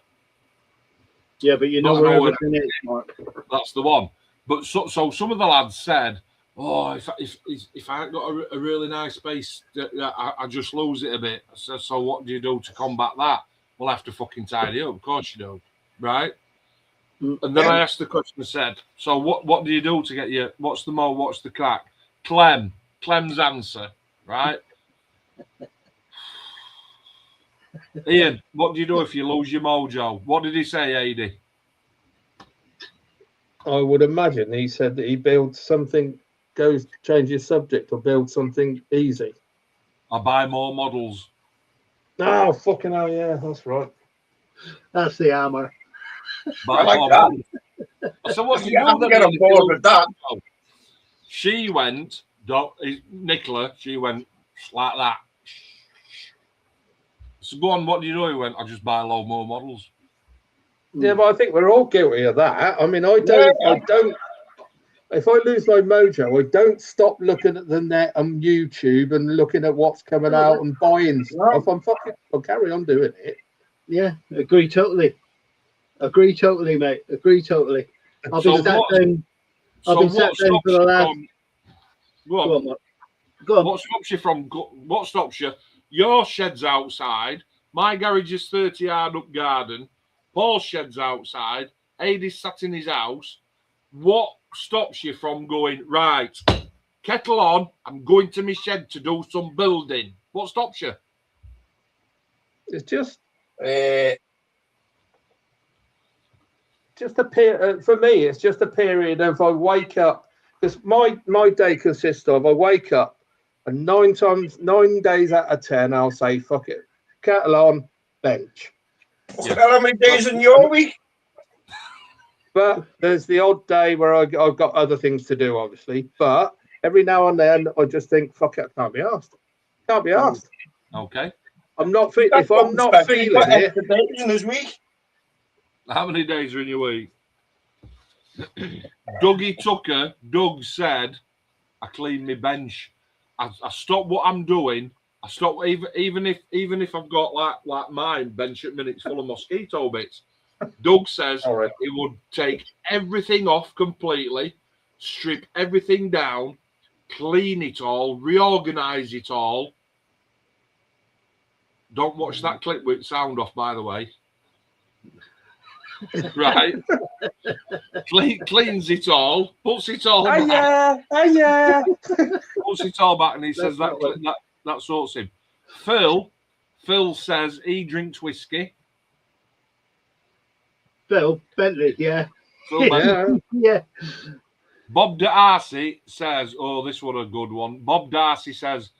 Yeah, but you know where everything is, Mark. That's the one. But so some of the lads said, "Oh, if I ain't got a really nice space, I just lose it a bit." So what do you do to combat that? We'll have to fucking tidy up. Of course you do, right? And then I asked the question and said, "So what do you do to get your? What's the crack?" Clem's answer, right? Ian, what do you do if you lose your mojo? What did he say, AD? I would imagine he said that he builds something, changes subject, or builds something easy. I buy more models. Oh, fucking hell, yeah, that's right. That's the hammer. I like that. So what do you do? Get on board with that. She went, Nicola, she went like that. So go on, what do you do? He went, I just buy low more models. Yeah, but I think we're all guilty of that. I mean, I don't. If I lose my mojo, I don't stop looking at the net on YouTube and looking at what's coming out and buying stuff. I'll carry on doing it. Yeah, agree totally. Agree totally, mate. Agree totally. I've been sat down. I've been sat down for the last. Go on. Mark. Go on. What stops you? Your shed's outside. My garage is 30 yard up garden. Paul's shed's outside. Aidy's sat in his house. What stops you from going, right, kettle on, I'm going to my shed to do some building? What stops you? It's just Uh, a period for me. It's just a period of I wake up, because my day consists of I wake up and 9 days out of 10 I'll say fuck it, kettle on, bench. Yeah. How many days in your week? But there's the odd day where I've got other things to do, obviously. But every now and then I just think, fuck it, I can't be asked. Can't be asked. Okay. I'm not if I'm not feeling it. Days in his week. How many days are in your week? Dougie Tucker, Doug said, I clean my bench. I stop what I'm doing. I stop even if I've got like mine bench at minutes full of mosquito bits. Doug says he would take everything off completely, strip everything down, clean it all, reorganize it all. Don't watch that clip with sound off, by the way. Right? Cleans it all, puts it all back. Puts it all back, and he says that sorts him. Phil says he drinks whiskey. Phil Bentley, yeah. Yeah. Bob Darcy says, oh, this was a good one. Bob Darcy says,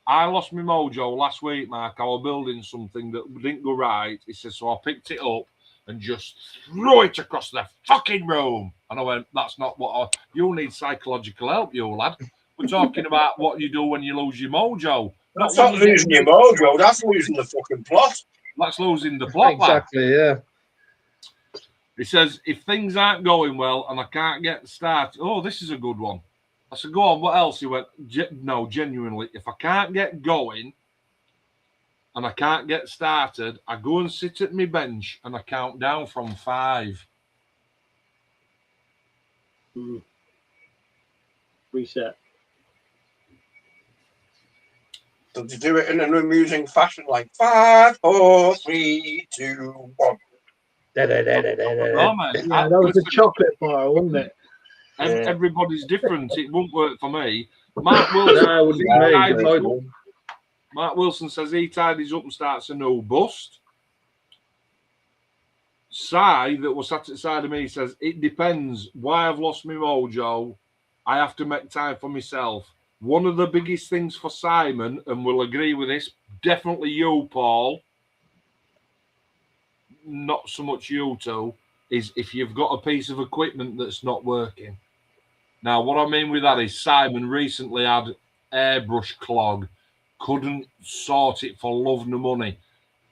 I lost my mojo last week, Mark. I was building something that didn't go right. He says, so I picked it up and just threw it across the fucking room. And I went, that's not what you need psychological help, you lad. We're talking about what you do when you lose your mojo. That's not losing your mojo, that's losing the fucking plot. That's losing the plot, exactly, lad. Yeah. He says, if things aren't going well and I can't get started, oh, this is a good one. I said, go on, what else? He went, no, genuinely, if I can't get going and I can't get started, I go and sit at my bench and I count down from 5. Reset. Does he do it in an amusing fashion, like 5, 4, 3, 2, 1? Oh, that was a chocolate bar, wasn't it? Everybody's different. It won't work for me. Mark Wilson says he tidies up and starts a new bust. Si, that was sat at the side of me, says it depends. Why I've lost my mojo, I have to make time for myself. One of the biggest things for Simon, and we'll agree with this, definitely you, Paul, not so much you two, is if you've got a piece of equipment that's not working. Now, what I mean with that is Simon recently had airbrush clog, couldn't sort it for love nor money.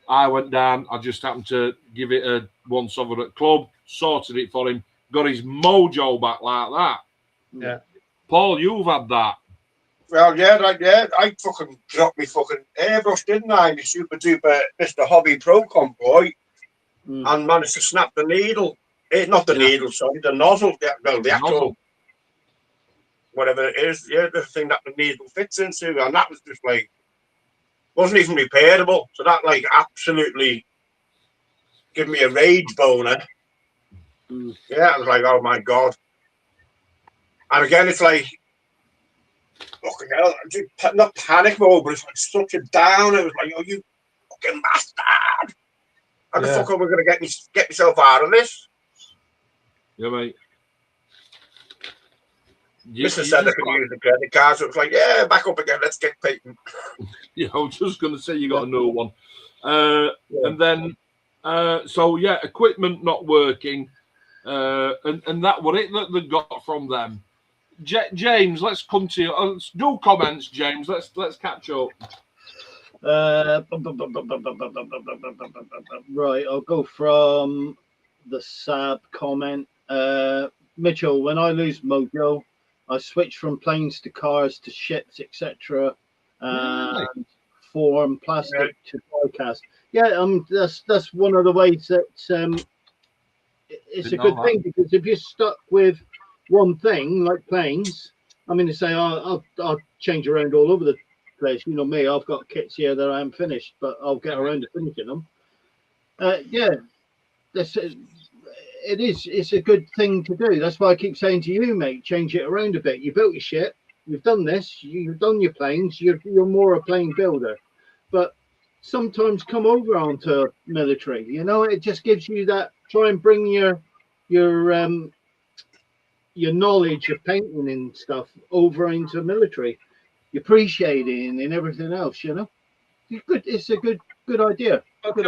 I went down, I just happened to give it a once over at club, sorted it for him, got his mojo back like that. Yeah. Paul, you've had that. Well, I fucking dropped me fucking airbrush, didn't I? My super duper Mr. Hobby Pro Convoy. And managed to snap the needle. Not the needle, sorry, the nozzle. The actual, whatever it is, the thing that the needle fits into. And that was just like, wasn't even repairable. So that like absolutely gave me a rage boner. Yeah, I was like, oh my God. And again, it's like, fucking hell, not panic mode, but it's like such a down. It was like, oh, you fucking bastard. How the fuck are we going to get myself out of this? Yeah, mate. Mr. said I could use the credit card, so it was like, yeah, back up again, let's get paid. Yeah, I was just going to say you got a new one. And then, equipment not working. And that was it that they got from them. James, let's come to you. Do comments, James. Let's catch up. Right, I'll go from the Sab comment. Mitchell, when I lose mojo, I switch from planes to cars to ships, etc. Really? And form plastic to diecast. Yeah, that's one of the ways that it's Didn't a good know thing, because if you're stuck with one thing like planes, I mean, to say I'll change around all over the place. You know me, I've got kits here that I haven't finished, but I'll get around to finishing them. Yeah, that's it's a good thing to do. That's why I keep saying to you, mate, change it around a bit. You built your shit, you've done this, you've done your planes, you're more a plane builder, but sometimes come over onto military. You know, it just gives you that. Try and bring your knowledge of painting and stuff over into military, your appreciating and everything else. You know, it's a good idea. I can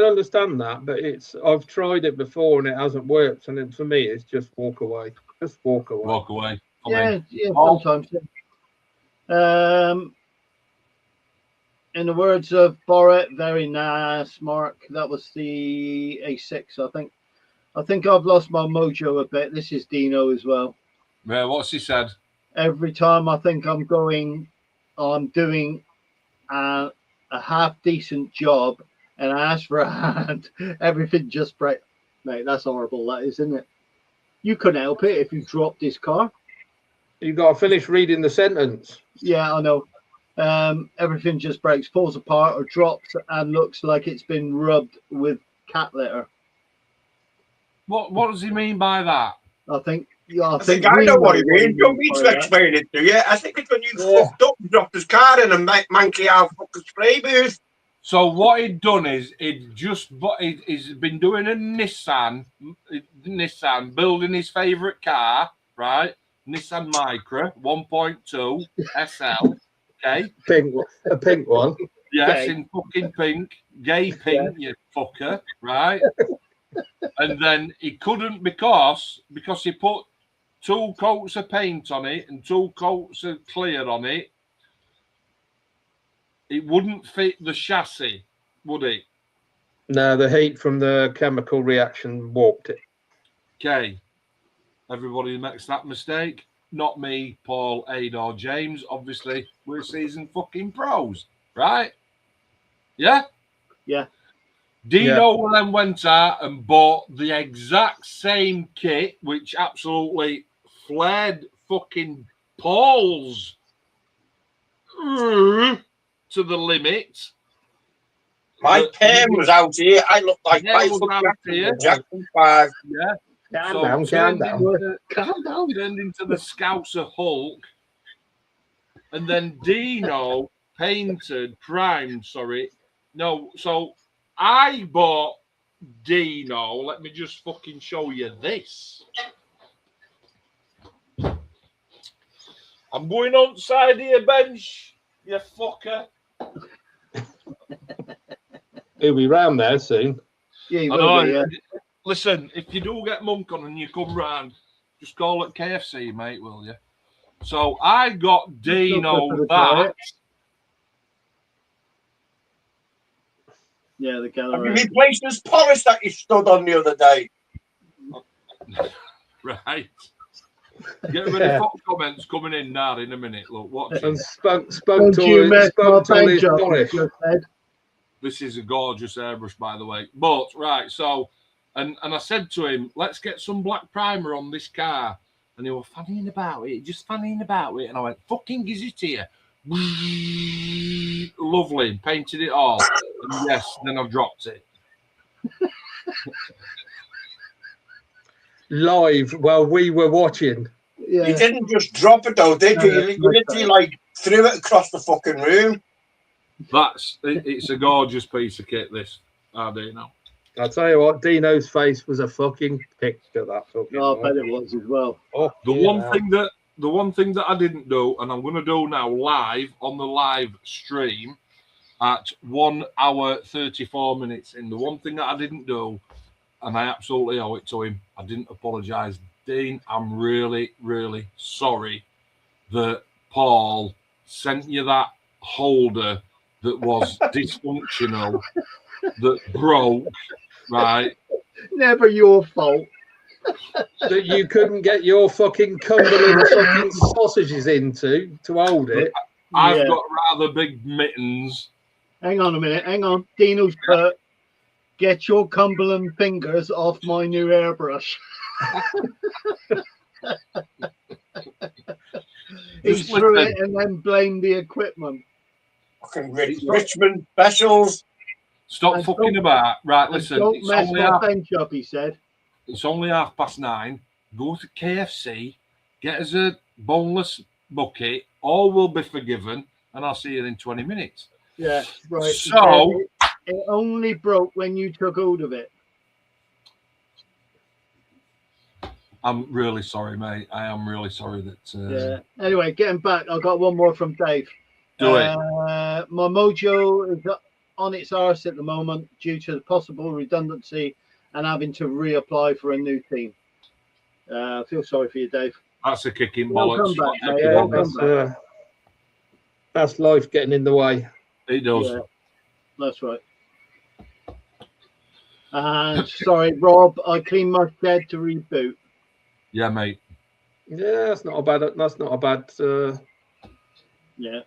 understand that, but I've tried it before and it hasn't worked. And for me, it's just walk away. Just walk away. Walk away. Yeah, sometimes. In the words of Borat, very nice, Mark. That was the A6, I think. I think I've lost my mojo a bit. This is Dino as well. Yeah, what's he said? Every time I think I'm doing a half decent job and I ask for a hand, everything just breaks. Mate, that's horrible, that is, isn't it? You couldn't help it if you dropped his car. You got to finish reading the sentence. Yeah, I know. Everything just breaks, falls apart, or drops and looks like it's been rubbed with cat litter. What does he mean by that? I think I know what he means. Don't need to explain it to you. I think it's when you fucked up and dropped his car in a manky out fucking spray booth. So what he'd done is he's been doing a Nissan, building his favourite car, right? Nissan Micra 1.2 SL. Okay. A pink one. Yes, in fucking pink. Gay pink, you fucker, right? And then he couldn't because he put 2 coats of paint on it and 2 coats of clear on it. It wouldn't fit the chassis, would it? No, the heat from the chemical reaction warped it. Okay. Everybody makes that mistake. Not me, Paul, Aid, or James. Obviously, we're seasoned fucking pros, right? Yeah? Yeah. Dino then went out and bought the exact same kit, which absolutely flared fucking Paul's to the limit. My pen was out here. I looked like Yeah, Jackson 5. Yeah. Calm down. Turned into the Scouser Hulk. And then Dino primed. No, so I bought Dino. Let me just fucking show you this. I'm going on side of your bench, you fucker. He'll be round there soon. Yeah, he will be, yeah. Listen, if you do get Monk on and you come round, just call it KFC, mate, will you? So I got Dino that. Yeah, the gallery. Have you replaced this polish that you stood on the other day? Right. Get ready for comments coming in now in a minute. Look, watch it. And spoke to his polish. This is a gorgeous airbrush, by the way. But, right, so, and I said to him, let's get some black primer on this car. And he was fannying about it. And I went, fucking is it here? Lovely. Painted it all. And yes, then I've dropped it. Live while we were watching. Yeah. You didn't just drop it though, did you? You literally like threw it across the fucking room. It's a gorgeous piece of kit, this. I do know. I'll tell you what, Dino's face was a fucking picture. That fucking. Oh, I bet it was as well. Oh, the one thing that I didn't do, and I'm going to do now live on the live stream at 1 hour 34 minutes. And the one thing that I didn't do, and I absolutely owe it to him, I didn't apologise. Dean, I'm really, really sorry that Paul sent you that holder that was dysfunctional, that broke, right? Never your fault. That you couldn't get your fucking Cumberland fucking sausages into to hold it. I've Yeah. got rather big mittens. Hang on a minute. Hang on. Dino's put, get your Cumberland fingers off my new airbrush. He Just threw listen. it and then blamed the equipment. Fucking Richmond specials. Stop And fucking don't- about. Right, And listen. don't It's mess only, my bench up, he said. it's only 9:30. Go to KFC, get us a boneless bucket. All will be forgiven, and I'll see you in 20 minutes. Yeah, right. He So- said it only broke when you took hold of it. I'm really sorry, mate. I am really sorry that. Yeah. Anyway, getting back, I got one more from Dave. Do it. My mojo is on its arse at the moment due to the possible redundancy and having to reapply for a new team. I feel sorry for you, Dave. That's a kicking It'll bollocks. come back, mate. Kicking It'll bollocks. come That's life getting in the way. It does. Yeah, that's right. And sorry, Rob, I cleaned my shed to reboot. Yeah, mate. Yeah, that's not a bad. That's not a bad. Yeah.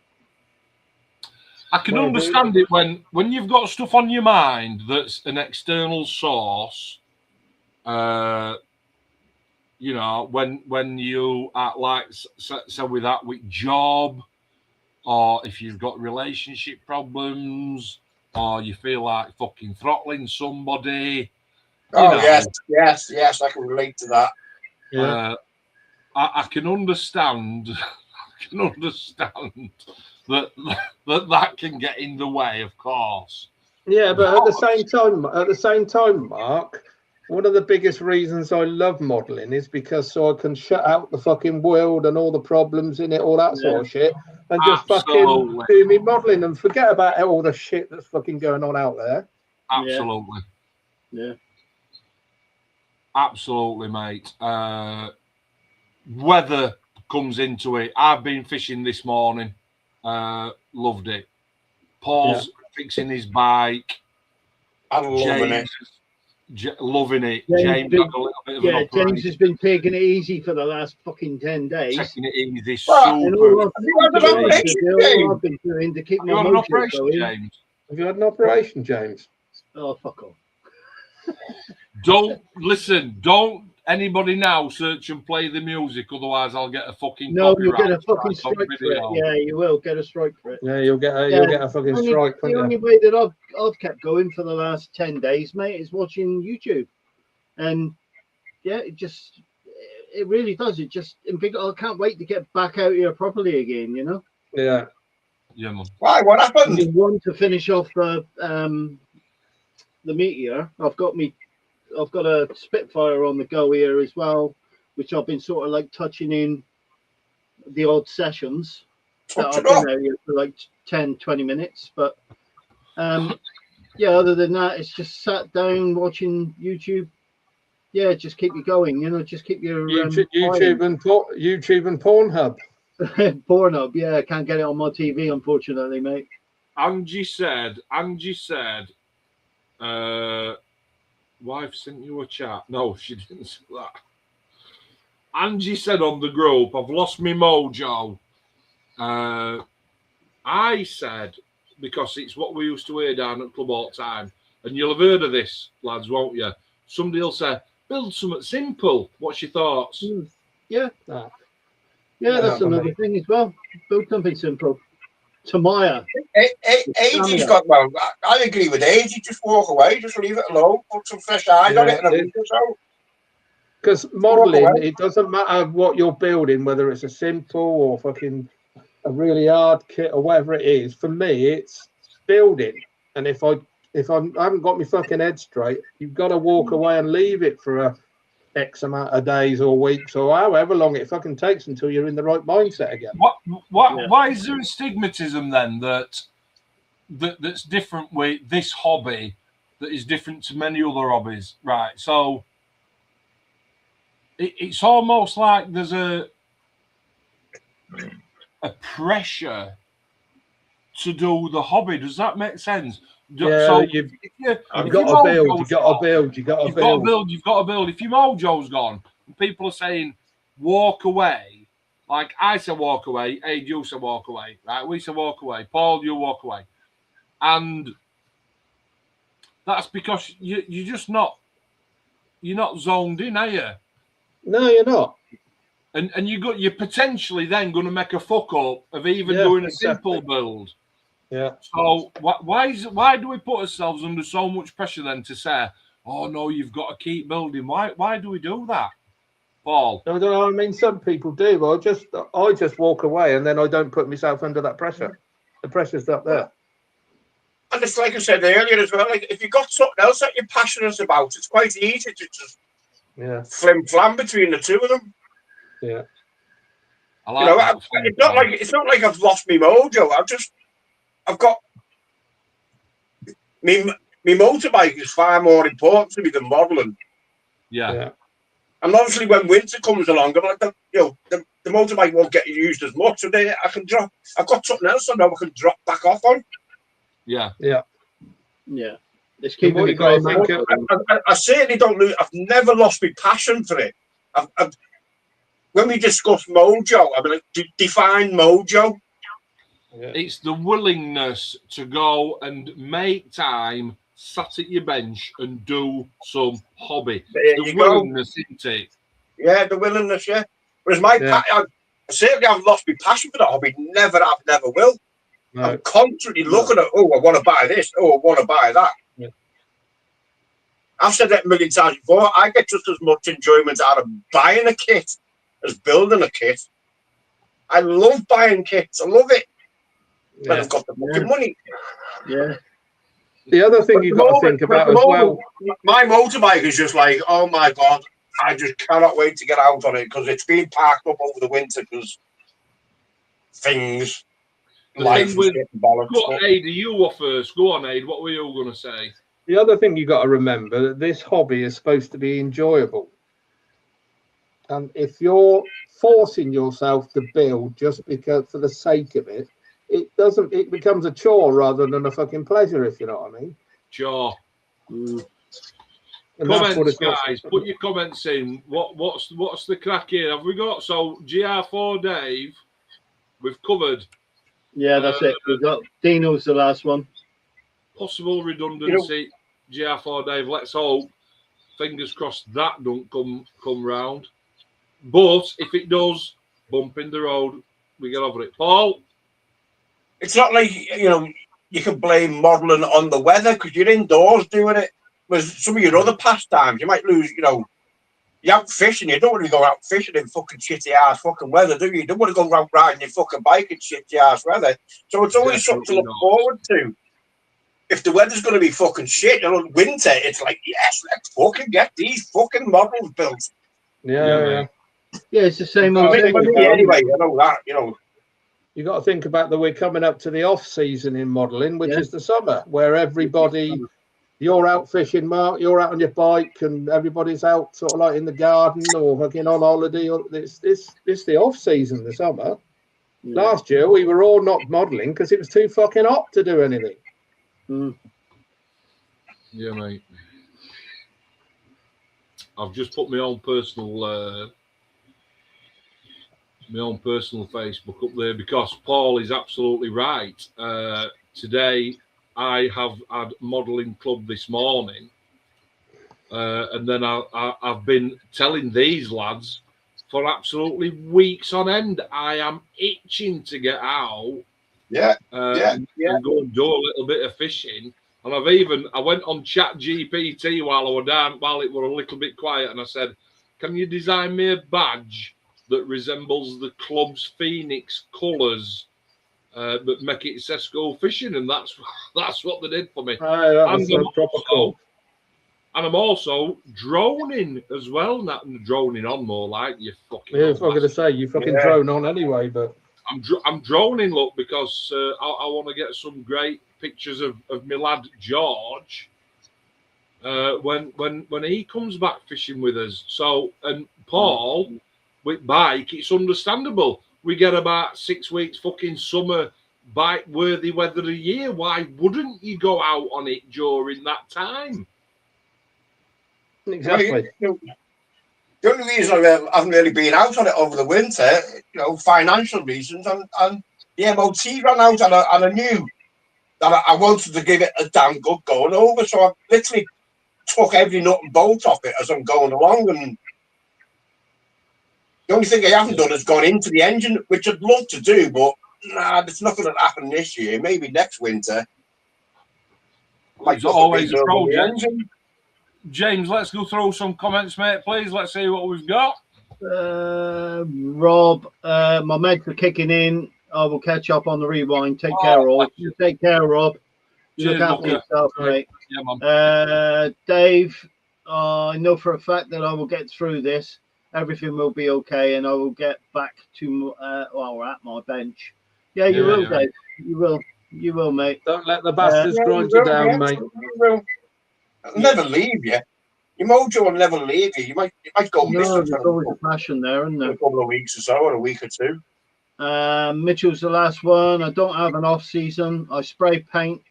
I can Well, understand it when you've got stuff on your mind that's an external source. You know, when you are like so with that with job, or if you've got relationship problems, or you feel like fucking throttling somebody. Oh, know. yes, I can relate to that. Yeah. I can understand. I can understand that can get in the way, of course. Yeah, but at the same time, Mark, one of the biggest reasons I love modelling is because so I can shut out the fucking world and all the problems in it, all that sort of shit, and just Absolutely. fucking do me modelling and forget about all the shit that's fucking going on out there. Absolutely. Yeah. Absolutely, mate. Weather comes into it. I've been fishing this morning. Loved it. Paul's fixing his bike. I'm loving it. Loving it. James James had a little bit of an operation. James has been taking it easy for the last fucking 10 days. Taking it easy. Well, And Super. all I've been doing to keep You my had an mojo operation, going. James? Have you had an operation, James? Oh, fuck off. Don't listen. Don't anybody now search and play the music. Otherwise, I'll get a fucking No, you'll copyright get a fucking strike on strike for it. video. Yeah, you will get a strike for it. Yeah, you'll get a fucking strike. The only way that I've kept going for the last 10 days, mate, is watching YouTube. And yeah, it really does. It just, I can't wait to get back out here properly again, you know? Yeah. Yeah, man. Why? What I happened? mean, one, to finish off the Meteor, I've got a Spitfire on the go here as well, which I've been sort of like touching in the odd sessions. Touch I've it up. been out here for like 10, 20 minutes. But yeah, other than that, it's just sat down watching YouTube. Yeah, just keep you going, you know, just keep your YouTube and Pornhub. Pornhub. Yeah, I can't get it on my TV, unfortunately, mate. Angie said, wife sent you a chat. No, she didn't say that. Angie said on the group, I've lost my mojo. I said, because it's what we used to hear down at club all the time, and you'll have heard of this, lads, won't you? Somebody will say, build something simple. What's your thoughts? Yeah. Ah. Yeah, that's Yeah, another thing as well. Build something simple. Tamaya. Agie's got, well, I agree with Agie. Just walk away, just leave it alone, put some fresh eyes on it in a week or so. Because modelling, it doesn't matter what you're building, whether it's a simple or fucking a really hard kit or whatever it is. For me, it's building. And if I haven't got my fucking head straight, you've got to walk away and leave it for a X amount of days or weeks or however long it fucking takes until you're in the right mindset again. Why is there a stigmatism then that's different with this hobby that is different to many other hobbies? Right. So it's almost like there's a pressure to do the hobby. Does that make sense? Yeah, so you've if got your to build. mojo's You've got gone, to build. You've got to you've got to build. build. You've got to build. If your mojo's gone, and people are saying walk away, like I said, walk away. Hey, you said walk away, right? We said walk away. Paul, you walk away, and that's because you're just not. You're not zoned in, are you? No, you're not. And you're potentially then going to make a fuck up of even doing a simple build. Yeah. So why do we put ourselves under so much pressure then to say, oh no, you've got to keep building? Why do we do that, Paul? I don't know. I mean, some people do. I just walk away, and then I don't put myself under that pressure. The pressure's up there. And it's like I said earlier as well. Like if you've got something else that you're passionate about, it's quite easy to just flim flam between the two of them. Yeah. I like it's not like I've lost my mojo. I've got my motorbike is far more important to me than modelling. Yeah. And obviously, when winter comes along, I'm like, the motorbike won't get used as much, so I can drop. I've got something else I know I can drop back off on. Yeah. It's keeping me going. I certainly don't lose. I've never lost my passion for it. When we discuss mojo, I mean, define mojo. Yeah. It's the willingness to go and make time, sat at your bench and do some hobby. The willingness, isn't it? Yeah, the willingness, yeah. Whereas I certainly haven't lost my passion for that hobby. Never have, never will. No. I'm constantly looking at, I want to buy this. I want to buy that. Yeah. I've said that a million times before. I get just as much enjoyment out of buying a kit as building a kit. I love buying kits. I love it. But I've got the fucking money. Yeah. The other thing you've got to think about as well. My motorbike is just like, oh my God, I just cannot wait to get out on it because it's been parked up over the winter because things. Life with, go, Aid, you were first. Go on, Aid. What were you going to say? The other thing you got to remember that this hobby is supposed to be enjoyable. And if you're forcing yourself to build just because for the sake of it, it becomes a chore rather than a fucking pleasure, if you know what I mean. Sure. Comments, guys. Put your comments in. What's the crack here? Have we got GR4 Dave? We've covered. Yeah, that's it. We've got Dino's the last one. Possible redundancy. GR4 Dave. Let's hope. Fingers crossed that don't come round. But if it does, bump in the road. We get over it. Paul. It's not like you can blame modelling on the weather because you're indoors doing it. Whereas some of your other pastimes, you might lose. You're out fishing. You don't want to go out fishing in fucking shitty ass fucking weather, do you? You don't want to go out riding your fucking bike in shitty ass weather. So it's always something to look forward to. If the weather's going to be fucking shit in winter, it's like, yes, let's fucking get these fucking models built. Yeah. Yeah, it's the same old thing. Anyway, I know that, You got to think about that we're coming up to the off season in modelling, which is the summer, where everybody, you're out fishing, Mark, you're out on your bike, and everybody's out sort of like in the garden or fucking on holiday. It's the off season, the summer. Yeah. Last year we were all not modelling because it was too fucking hot to do anything. Yeah, mate. I've just put my own personal Facebook up there because Paul is absolutely right. Today I have had modelling club this morning, and then I've been telling these lads for absolutely weeks on end. I am itching to get out, and go and do a little bit of fishing. And I went on Chat GPT while it were a little bit quiet, and I said, "Can you design me a badge that resembles the club's Phoenix colours, but make it says go fishing?" And that's what they did for me. And I'm also droning as well. Not droning on more like you fucking. Yeah, I was going to say you fucking drone on anyway, but I'm droning, look, because I want to get some great pictures of my lad George when he comes back fishing with us. So, and Paul with bike, it's understandable. We get about 6 weeks fucking summer bike-worthy weather of the year. Why wouldn't you go out on it during that time? Exactly. The only reason I haven't really been out on it over the winter, financial reasons, and the MOT ran out, and I knew that I wanted to give it a damn good going over, so I literally took every nut and bolt off it as I'm going along, and the only thing I haven't done is gone into the engine, which I'd love to do, but nah, it's not going to happen this year. Maybe next winter. It's always a project. Engine. James, let's go through some comments, mate, please. Let's see what we've got. Rob, my meds are kicking in. I will catch up on the rewind. Take care, all. You take care, Rob. You look after yourself, mate. Yeah, man. Dave, I know for a fact that I will get through this. Everything will be okay, and I will get back to at my bench. Yeah, you will, Dave. You will. You will, mate. Don't let the bastards grind you down, mate. I'll never leave you. Your mojo will never leave you. You might go missing. There's always a passion there, isn't there? A couple of weeks or so, or a week or two. Mitchell's the last one. I don't have an off season. I spray paint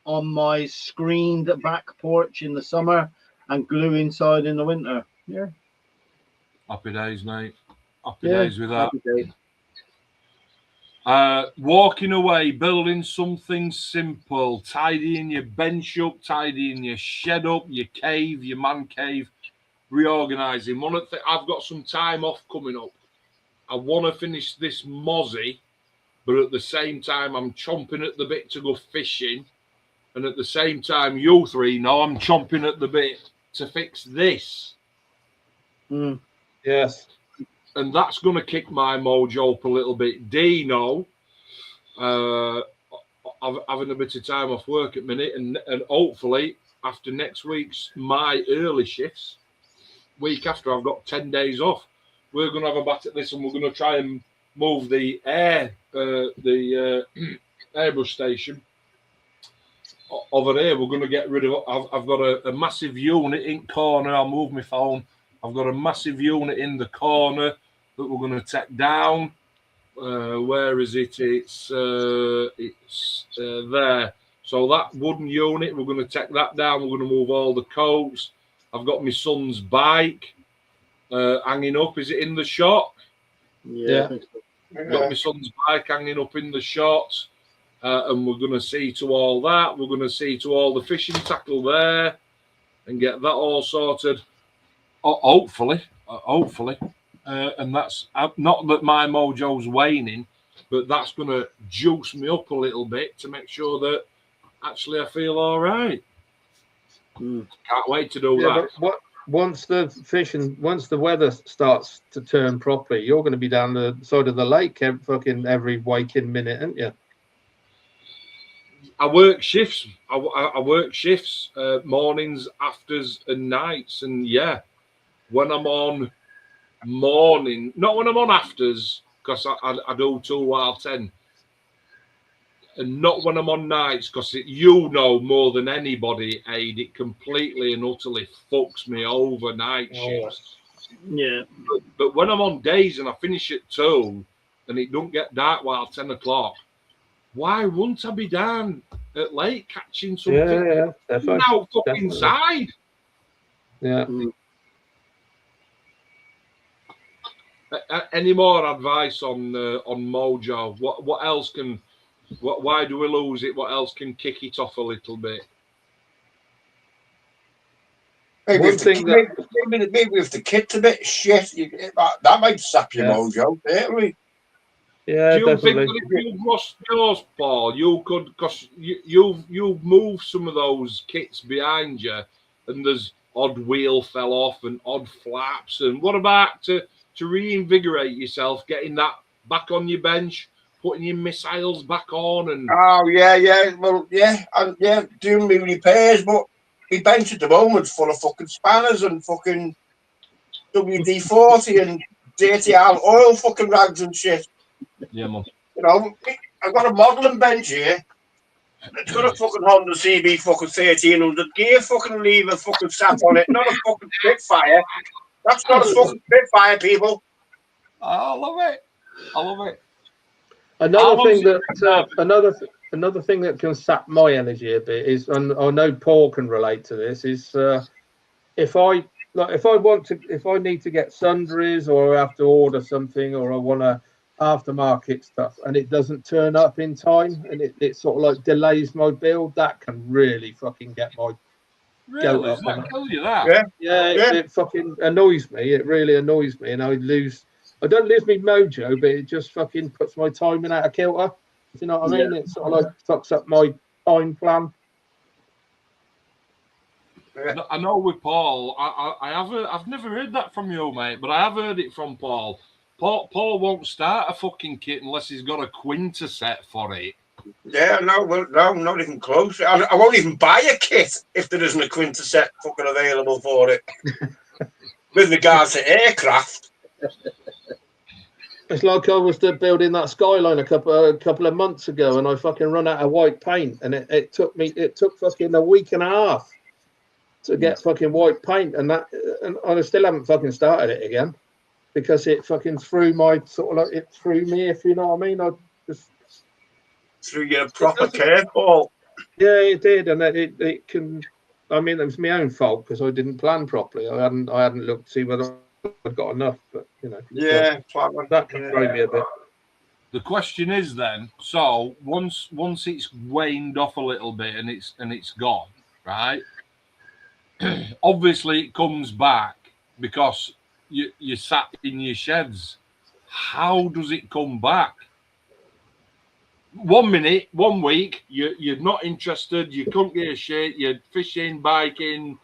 on my screened back porch in the summer and glue inside in the winter. Yeah. Happy days, mate. Happy days with that. Happy days. Walking away, building something simple, tidying your bench up, tidying your shed up, your cave, your man cave, reorganising. I've got some time off coming up. I want to finish this mozzie, but at the same time, I'm chomping at the bit to go fishing. And at the same time, you three know I'm chomping at the bit to fix this. Yes. And that's going to kick my mojo up a little bit. Dino, having a bit of time off work at minute, and hopefully after next week's my early shifts, week after I've got 10 days off, we're going to have a bat at this, and we're going to try and move the airbrush station over here. We're going to get rid of. I've got a massive unit in corner. I'll move my phone. I've got a massive unit in the corner that we're going to take down. Where is it? It's there. So that wooden unit, we're going to take that down. We're going to move all the coats. I've got my son's bike hanging up. Is it in the shop? Yeah. Got my son's bike hanging up in the shot. And we're going to see to all that. We're going to see to all the fishing tackle there and get that all sorted. Hopefully. And that's not that my mojo's waning, but that's going to juice me up a little bit to make sure that actually I feel all right. Can't wait to do that. But once the weather starts to turn properly, you're going to be down the side of the lake every waking minute, aren't you? I work shifts. I work shifts, mornings, afters, and nights. And yeah, when I'm on morning, not when I'm on afters, because I do 2 while 10, and not when I'm on nights, because you know more than anybody, Aid, it completely and utterly fucks me over night shifts. Yeah. But when I'm on days and I finish at 2 and it don't get dark while 10 o'clock, why wouldn't I be down at lake catching something? Yeah, definitely. Now fucking inside. Yeah. Any more advice on mojo? What else can? Why do we lose it? What else can kick it off a little bit? Maybe if the kit's a bit shit, that might sap your mojo, certainly. Yeah, do you definitely. think that if you've lost yours, Paul, you could, because you've moved some of those kits behind you, and there's odd wheel fell off and odd flaps, and what about to reinvigorate yourself, getting that back on your bench, putting your missiles back on, and doing me repairs, but my bench at the moment's full of fucking spanners and fucking WD-40 and dirty oil fucking rags and shit. Yeah, man. You know, I've got a modelling bench here. It's got a fucking Honda CB fucking 1300 gear fucking lever fucking sat on it, not a fucking Spitfire. That's not a fucking Spitfire, people. I love it. Another thing another thing that can sap my energy a bit is, and I know Paul can relate to this, is if I need to get sundries, or I have to order something, or I want to aftermarket stuff and it doesn't turn up in time, and it sort of like delays my build, that can really fucking get my goat Really? up. Does that kill you, that? Yeah, it fucking annoys me. It really annoys me, and I don't lose my mojo, but it just fucking puts my timing out of kilter. Do you know what I mean? It sort of like fucks up my time plan. I know with Paul, I've never heard that from you, mate, but I have heard it from Paul. Paul won't start a fucking kit unless he's got a Quinta set for it. Yeah, no, not even close. I won't even buy a kit if there isn't a Quinta set fucking available for it. With regards to aircraft. It's like I was building that Skyline a couple of months ago, and I fucking run out of white paint, and it took fucking a week and a half to get fucking white paint, and I still haven't fucking started it again because it fucking threw me, if you know what I mean. I just threw you a proper curveball. Yeah, it did, and it can. I mean, it was my own fault because I didn't plan properly. I hadn't looked to see whether I'd got enough, but you know. Yeah, that can throw me a bit. The question is then, so once it's waned off a little bit and it's gone, right? Obviously, it comes back because you sat in your sheds. How does it come back? 1 minute, 1 week, you're not interested. You couldn't get a shit. You're fishing, biking,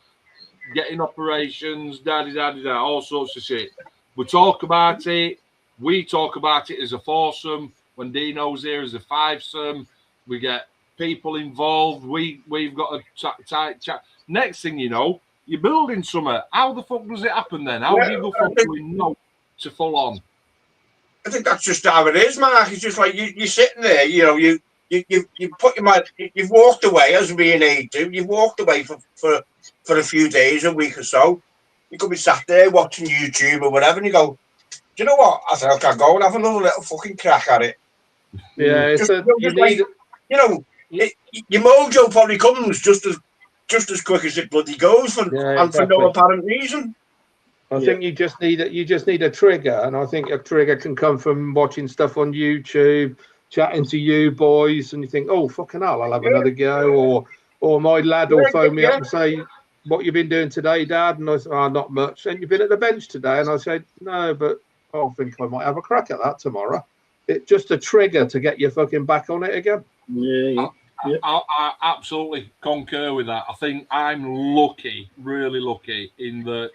getting operations, all sorts of shit. We talk about it. We talk about it as a foursome. When Dino's here as a fivesome, we get people involved. We've got a tight chat. Next thing you know, you're building something. How the fuck does it happen then? How do you go from doing no to full on? I think that's just how it is, Mark. It's just like you're sitting there, you know, you put your mind, you've walked away as we need to. You've walked away for a few days, a week or so. You could be sat there watching YouTube or whatever, and you go, do you know what? I think I can go and have another little fucking crack at it. Yeah, your mojo probably comes just as quick as it bloody goes for no apparent reason. I think you just need a trigger, and I think a trigger can come from watching stuff on YouTube, chatting to you boys, and you think, oh fucking hell, I'll have another go, or my lad will phone me up and say, what you been doing today, Dad? And I say, oh, not much. And you've been at the bench today, and I said, no, but I think I might have a crack at that tomorrow. It's just a trigger to get you fucking back on it again. Yeah. I absolutely concur with that. I think I'm lucky, really lucky, in that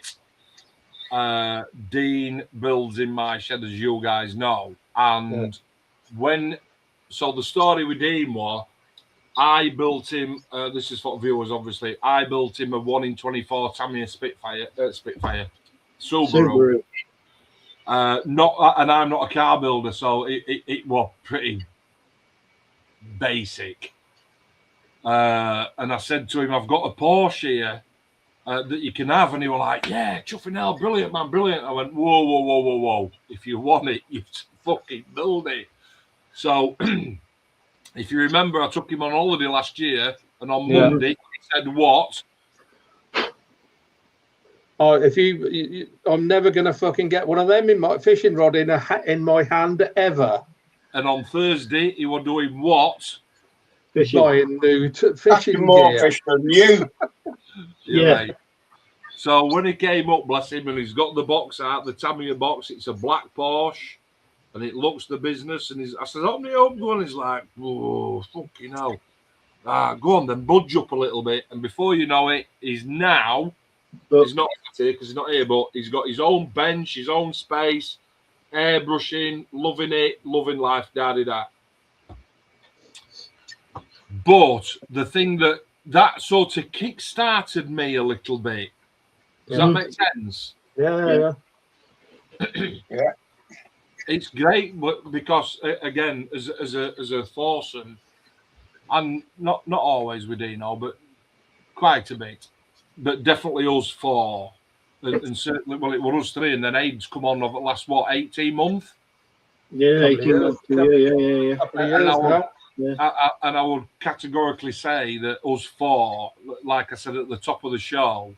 Dean builds in my shed, as you guys know. And so the story with Dean was, I built him, this is for viewers, obviously, I built him a 1 in 24 Tamiya Spitfire, Subaru. And I'm not a car builder, so it was pretty basic. And I said to him, I've got a Porsche here that you can have. And he was like, yeah, chuffing hell, brilliant, man, brilliant. I went, whoa. If you want it, you fucking build it. So if you remember, I took him on holiday last year, and on Monday, he said, what? Oh, I'm never going to fucking get one of them in my fishing rod in my hand ever. And on Thursday, he was doing what? Buying new fishing more gear. fish than you. Mate. So when he came up, bless him, and he's got the box out, the Tamiya box, it's a black Porsche, and it looks the business. And I said, open it up, and he's like, whoa, fucking hell. Go on then, budge up a little bit. And before you know it, he's now, he's not here because he's not here, but he's got his own bench, his own space, airbrushing, loving it, loving life, da-da-da. But the thing that sort of kick-started me a little bit. Does that make sense? Yeah. Yeah. It's great, but because again, as a foursome, and not always with Dino, but quite a bit, but definitely us four, and certainly, well, it was us three, and then Aiden's come on over the last 18 months. Yeah, 18 months. Yeah. Couple of And years now. And I would categorically say that us four, like I said at the top of the show,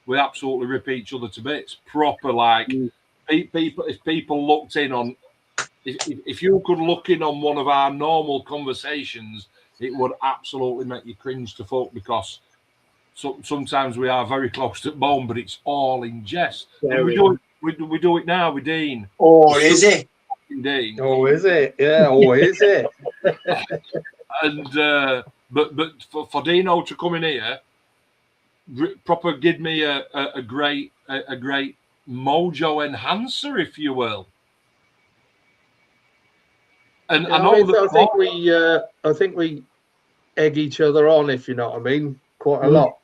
we absolutely rip each other to bits. Proper, like people. If people looked in on, if you could look in on one of our normal conversations, it would absolutely make you cringe to fuck, because sometimes we are very close to bone, but it's all in jest. And we do it now with Dean. Oh, is it? Dean. Oh, is it? Yeah. Oh, is it? And but for Dino to come in here, proper give me a great mojo enhancer, if you will. And Yeah, I know that I think we egg each other on, if you know what I mean, quite a lot.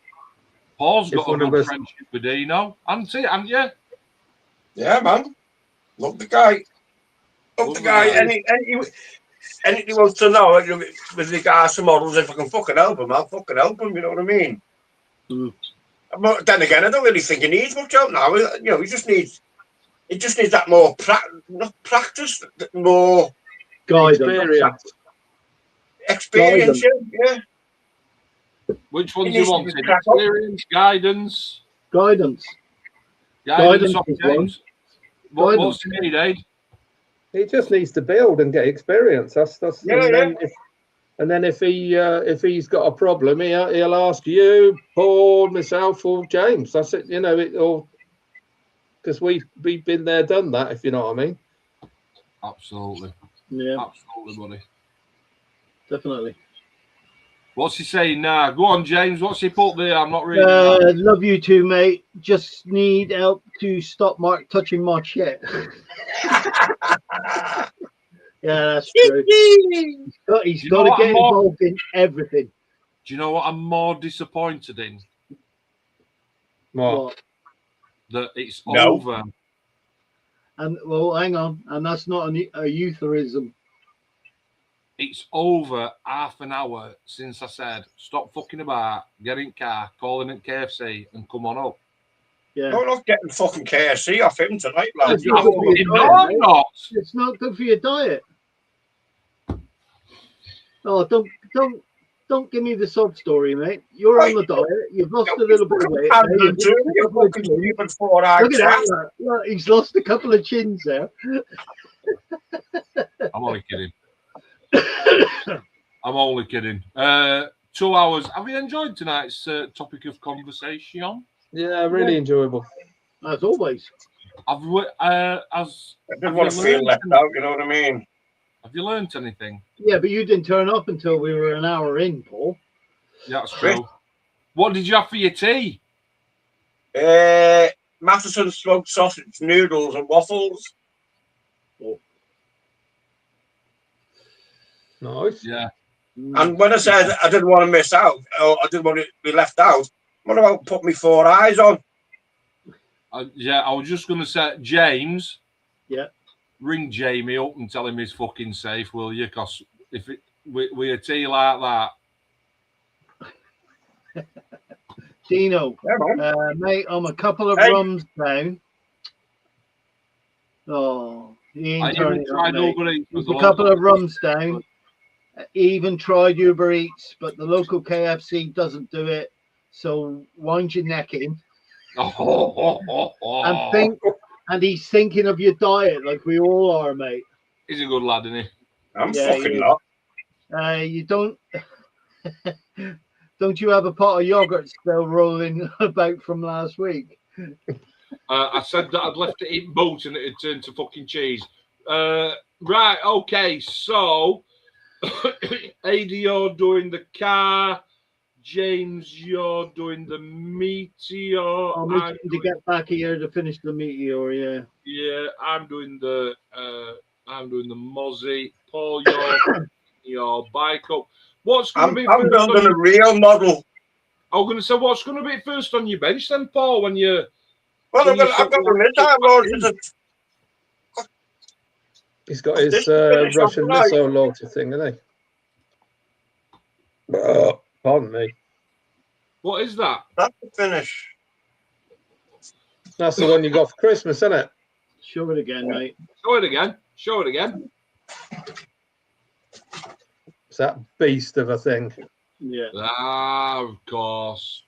Paul's If got a one of good us- friendship with Dino, hasn't he? And yeah, Yeah, man. Love the guy. Love the guy. Anything he wants to know with regards to models, if I can fucking help him, I'll fucking help him. You know what I mean? But then again, I don't really think he needs much help now. You know, he just needs that more not practice, more experience. Yeah. which ones He you needs to want? be cracked up. Experience, guidance Guidance on is James. What's he need, eh? He just needs to build and get experience. That's and then if he's got a problem, he'll ask you, Paul, myself, or James. That's it. You know, it all because we've been there, done that. If you know what I mean. Absolutely. Yeah. Absolutely, buddy. Definitely. What's he saying now? Go on, James. What's he put there? I'm not reading that. Love you too, mate. Just need help to stop Mark touching my shit. Yeah, that's true. He's got to get involved in everything. Do you know what I'm more disappointed in? What? That it's over. And well, hang on, and that's not a euphemism. It's over half an hour since I said stop fucking about, get in car, call in at KFC, and come on up. Yeah. No, not getting fucking KFC off him tonight, lads. I'm not. It's not good for your diet. Oh, don't give me the sob story, mate. You're on the diet. You've lost a little bit of weight. Look at that. Look, he's lost a couple of chins there. I'm only kidding. I'm only kidding. 2 hours. Have you enjoyed tonight's topic of conversation? Yeah, really enjoyable. As always. I didn't want to feel left out, you know what I mean? Have you learnt anything? Yeah, but you didn't turn up until we were an hour in, Paul. Yeah, that's true. What did you have for your tea? Matheson smoked sausage, noodles, and waffles. Oh. Nice. Yeah. And when I said I didn't want to miss out, or I didn't want to be left out, what about put me 4 eyes on? Yeah, I was just going to say, James. Yeah. Ring Jamie up and tell him he's fucking safe, will you? Because if with a tea like that. Dino, mate, I'm a couple of rums down. Oh, he ain't turning up, mate. A couple of rums down. Even tried Uber Eats, but the local KFC doesn't do it. So wind your neck in. And he's thinking of your diet like we all are, mate. He's a good lad, isn't he? I'm fucking not. You don't you have a pot of yogurt still rolling about from last week? I said that I'd left it in boat and it had turned to fucking cheese. Right, okay, so AD, you're doing the car. James, you're doing the meteor. I'm waiting to get back here to finish the meteor. Yeah. Yeah, I'm doing the Mozzie. Paul, you're your bike up. What's going to be? I'm building a real model. I'm going to say, what's going to be first on your bench then, Paul? When you I've got the mid-time launches. He's got his Russian missile launcher thing, hasn't he? Pardon me. What is that? That's the finish. That's the one you got for Christmas, isn't it? Show it again, mate. Show it again. Show it again. It's that beast of a thing. Yeah. Ah, of course.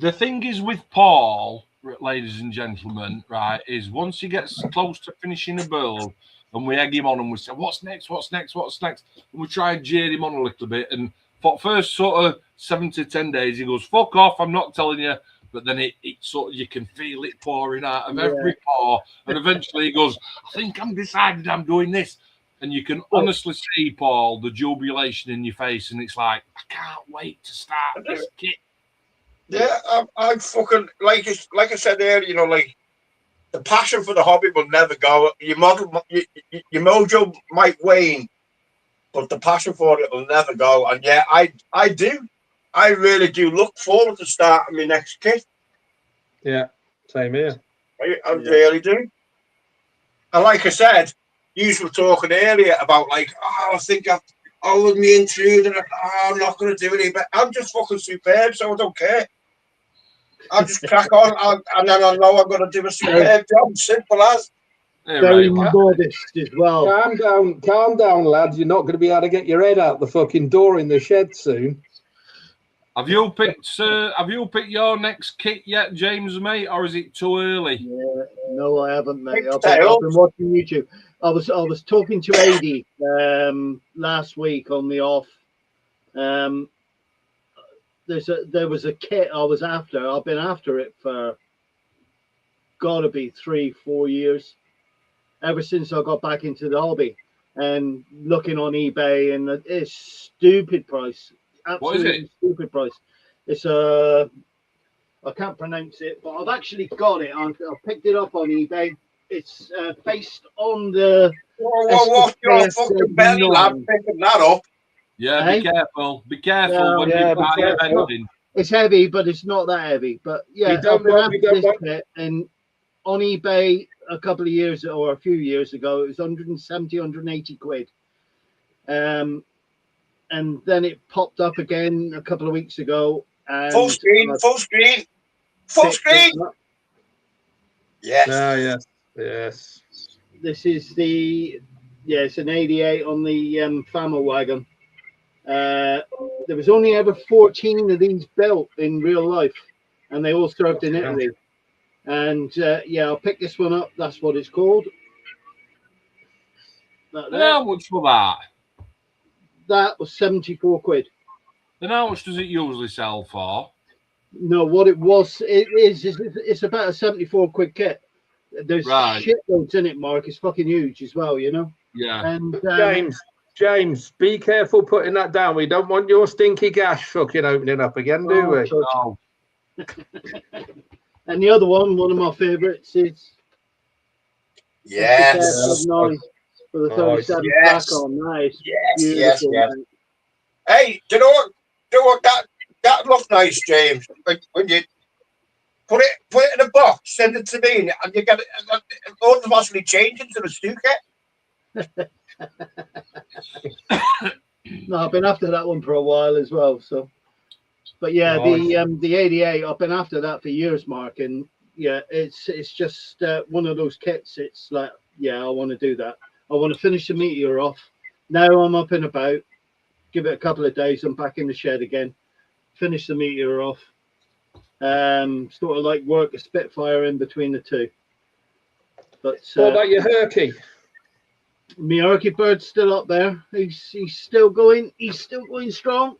The thing is with Paul, ladies and gentlemen, right, is once he gets close to finishing a build and we egg him on and we say, what's next, what's next, what's next? And we try and jeer him on a little bit. And for first sort of 7 to 10 days, he goes, fuck off, I'm not telling you. But then it sort of, you can feel it pouring out of every pore. And eventually he goes, I think I'm decided I'm doing this. And you can honestly see, Paul, the jubilation in your face. And it's like, I can't wait to start this kit. Yeah, I fucking like I said earlier, you know, like the passion for the hobby will never go. Your mojo might wane, but the passion for it will never go. And yeah, I really do look forward to starting my next kit. Yeah, same here. I really do. And like I said, you were talking earlier about like, I think I've with me intrude and I'm not going to do it. But I'm just fucking superb, so I don't care. I'll just crack on, and then I know I'm going to do a superb job. Simple as. Very modest as well. Calm down, lads. You're not going to be able to get your head out the fucking door in the shed soon. Have you picked your next kit yet, James, mate, or is it too early? Yeah, no, I haven't, mate. I've been watching YouTube. I was talking to Adi last week on the off. There was a kit I was after. I've been after it for gotta be 3-4 years, ever since I got back into the hobby, and looking on eBay, and it's stupid price. Absolutely what is it? Stupid price. It's I can't pronounce it, but I've actually got it. I picked it up on eBay. It's based on the. What's your fucking belly, lad? Picking that up. Yeah, be careful. Be careful when you buy a vending. It's heavy, but it's not that heavy. But yeah, I've been after this kit, and on eBay a couple of years or a few years ago, it was 170, 180 quid. And then it popped up again a couple of weeks ago. And full screen. Yes. Yes. This is it's an 88 on the Fama wagon. There was only ever 14 of these built in real life, and they all served in Italy. And I'll pick this one up. That's what it's called. How much for that? That was 74 quid. Then how much does it usually sell for? No, what it was, it's about a 74 quid kit. There's shitloads in it, Mark. It's fucking huge as well, you know? Yeah. And James, be careful putting that down. We don't want your stinky gash fucking opening up again, do we? No. And the other one of my favourites is for the 37 back on. Nice. Yes. Hey, do you know what that looks nice, James? When you put it in a box, send it to me, and you get it automatically change into a stew kit. No, I've been after that one for a while as well. So, but yeah, the 88, I've been after that for years, Mark, and yeah, it's just one of those kits. It's like, I want to do that. I want to finish the meteor off. Now I'm up and about. Give it a couple of days. I'm back in the shed again. Finish the meteor off. Sort of like work a Spitfire in between the two. But what about your Herky? My Herky bird's still up there. He's still going. He's still going strong.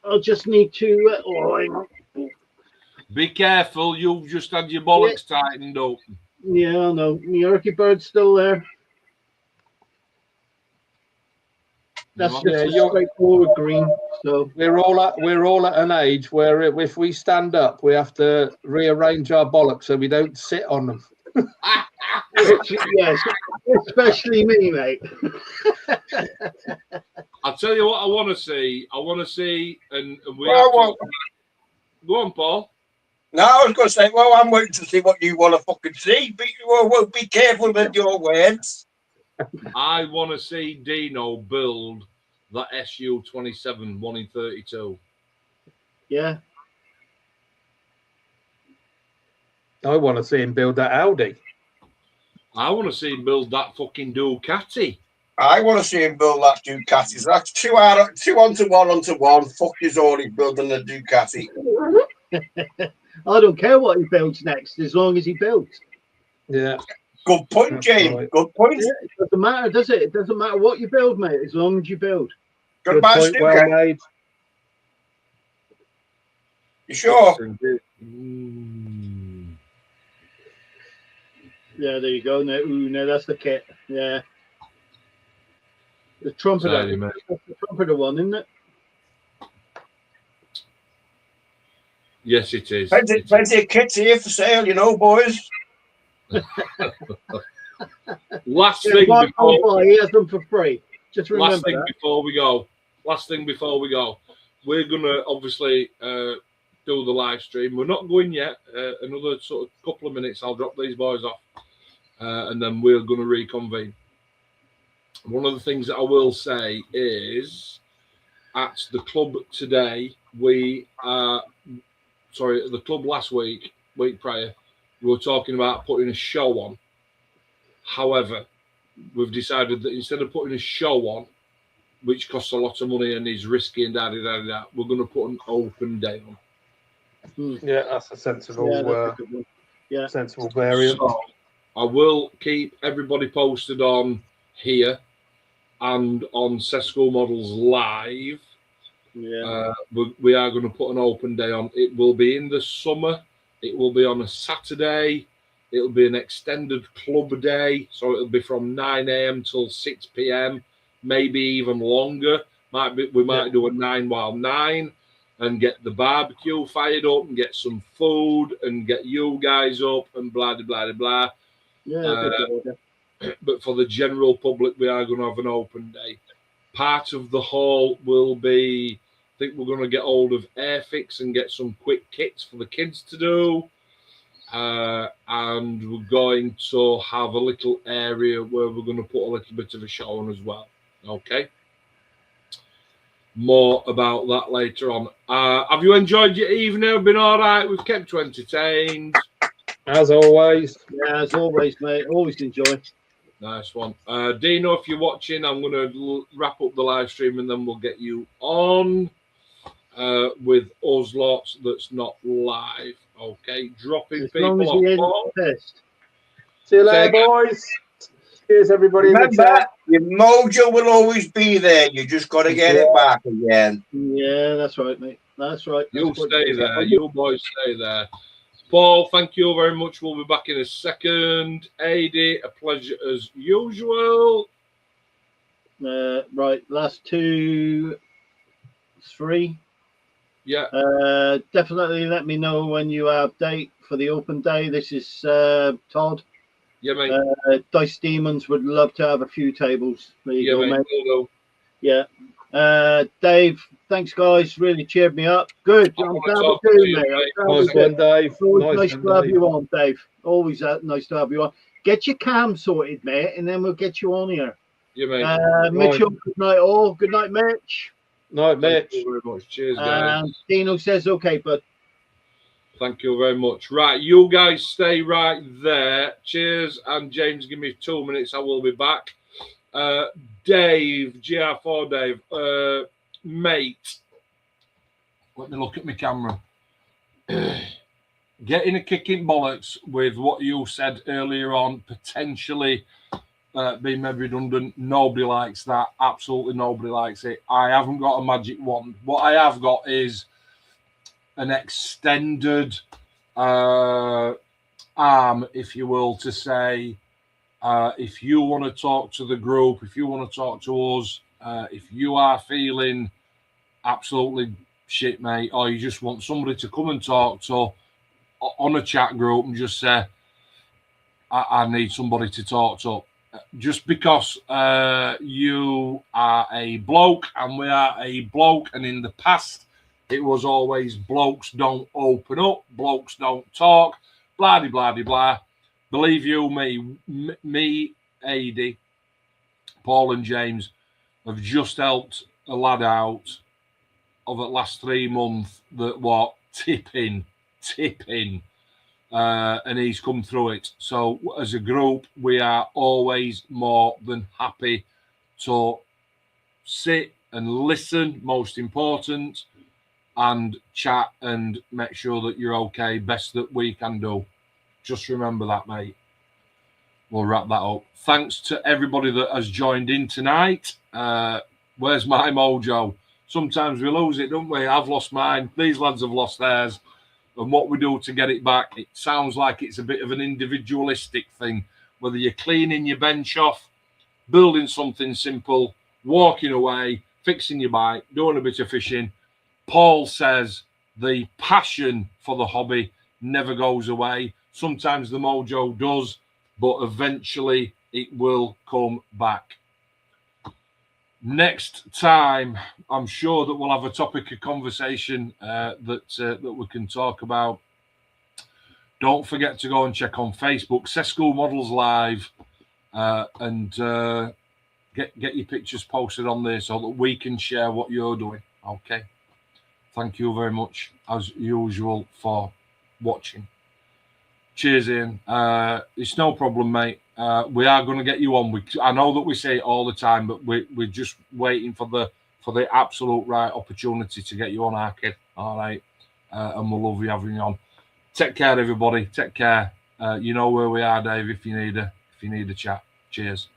I'll just need to. Be careful. You've just had your bollocks tightened up. Yeah, I know. My Herky bird's still there. That's just a straightforward green. So we're all at an age where if we stand up, we have to rearrange our bollocks so we don't sit on them. Yes, especially me, mate. I'll tell you what I want to see. And we have to... Go on, Paul. No, I was going to say, I'm waiting to see what you want to fucking see. Be careful with your words. I want to see Dino build the SU-27 1 in 32. Yeah. I want to see him build that Audi. I want to see him build that fucking Ducati. I want to see him build that Ducati. That's 2 onto 1 onto 1. Fuck is all he's building a Ducati. I don't care what he builds next, as long as he builds. Yeah. Good point, That's James. right. Good point. Yeah, it doesn't matter, does it? It doesn't matter what you build, mate, as long as you build. Good point, well made. You sure? Yeah, there you go. No, no, that's the kit. Yeah. The trumpeter. Sorry, mate. That's the trumpeter one, isn't it? Yes, it is. Plenty of kits here for sale, you know, boys. Last Yeah, thing Mark before Alpha, he has them for free. Just remember last thing that. before we go. Last thing before we go. We're gonna obviously do the live stream. We're not going yet. Another sort of couple of minutes. I'll drop these boys off, and then we're gonna reconvene. One of the things that I will say is, at the club today, the club last week prior, we were talking about putting a show on. However, we've decided that instead of putting a show on, which costs a lot of money and is risky and we're going to put an open day on. Yeah, that's a sensible, Yeah, that's a good one. Yeah. sensible variant. So I will keep everybody posted on here and on Sesco Models Live. Yeah. We are going to put an open day on. It will be in the summer. It will be on a Saturday. It'll be an extended club day, so it'll be from 9 a.m. till 6 p.m. Maybe even longer. We might do a 9 while 9 and get the barbecue fired up and get some food and get you guys up and blah blah blah blah. Yeah. But for the general public, we are going to have an open day. Part of the haul will be, I think we're going to get hold of Airfix and get some quick kits for the kids to do. And we're going to have a little area where we're going to put a little bit of a show on as well. Okay. More about that later on. Have you enjoyed your evening? Been all right? We've kept you entertained. As always. Yeah, as always, mate. Always enjoy. Nice one. Dino, if you're watching, I'm going to wrap up the live stream and then we'll get you on with us lots that's not live. Okay, dropping As people long as off. he isn't pissed. See you later, boys. Cheers, everybody. Remember, in the chat. your mojo will always be there. You just got to get it back again. Yeah, that's right, mate. That's right. You stay there. You boys stay there. Paul, thank you very much. We'll be back in a second. AD, a pleasure as usual. Right, last 2, 3. Yeah. Definitely let me know when you update for the open day. This is Todd. Yeah, mate. Dice Demons would love to have a few tables. There you go, mate. We'll Yeah. Dave, thanks, guys. Really cheered me up. Good. I'm glad we do, mate. Nice one, Dave. Nice to have you on, Dave. Always nice to have you on. Get your cam sorted, mate, and then we'll get you on here. Yeah, mate. Mitchell, good night, all. Good night, Mitch. Night, Mitch. Thank you very much. Cheers, guys. Dino says, okay, but Thank you very much. Right, you guys stay right there. Cheers. And James, give me 2 minutes. I will be back. Dave, GR4 Dave, mate, let me look at my camera. Getting a kick in bollocks with what you said earlier on, potentially being made redundant. Nobody likes that. Absolutely nobody likes it. I haven't got a magic wand. What I have got is an extended arm, if you will, to say, if you want to talk to the group, if you want to talk to us, if you are feeling absolutely shit, mate, or you just want somebody to come and talk to on a chat group and just say, I need somebody to talk to. Just because you are a bloke and we are a bloke, and in the past it was always blokes don't open up, blokes don't talk, blah, blah, blah, blah. Believe you me, AD, Paul and James have just helped a lad out of the last 3 months that what tipping and he's come through it. So as a group, we are always more than happy to sit and listen, most important, and chat and make sure that you're okay. Best that we can do. Just remember that, mate. We'll wrap that up. Thanks to everybody that has joined in tonight. Where's my mojo? Sometimes we lose it, don't we? I've lost mine. These lads have lost theirs. And what we do to get it back, it sounds like it's a bit of an individualistic thing. Whether you're cleaning your bench off, building something simple, walking away, fixing your bike, doing a bit of fishing. Paul says the passion for the hobby never goes away. Sometimes the mojo does, but eventually it will come back. Next time, I'm sure that we'll have a topic of conversation that we can talk about. Don't forget to go and check on Facebook, School Models Live, and get your pictures posted on there so that we can share what you're doing. Okay. Thank you very much, as usual, for watching. Cheers, Ian. It's no problem, mate. We are going to get you on. I know that we say it all the time, but we're just waiting for the absolute right opportunity to get you on our kid. All right, and we'll love you having you on. Take care, everybody. Take care. You know where we are, Dave. If you need a chat. Cheers.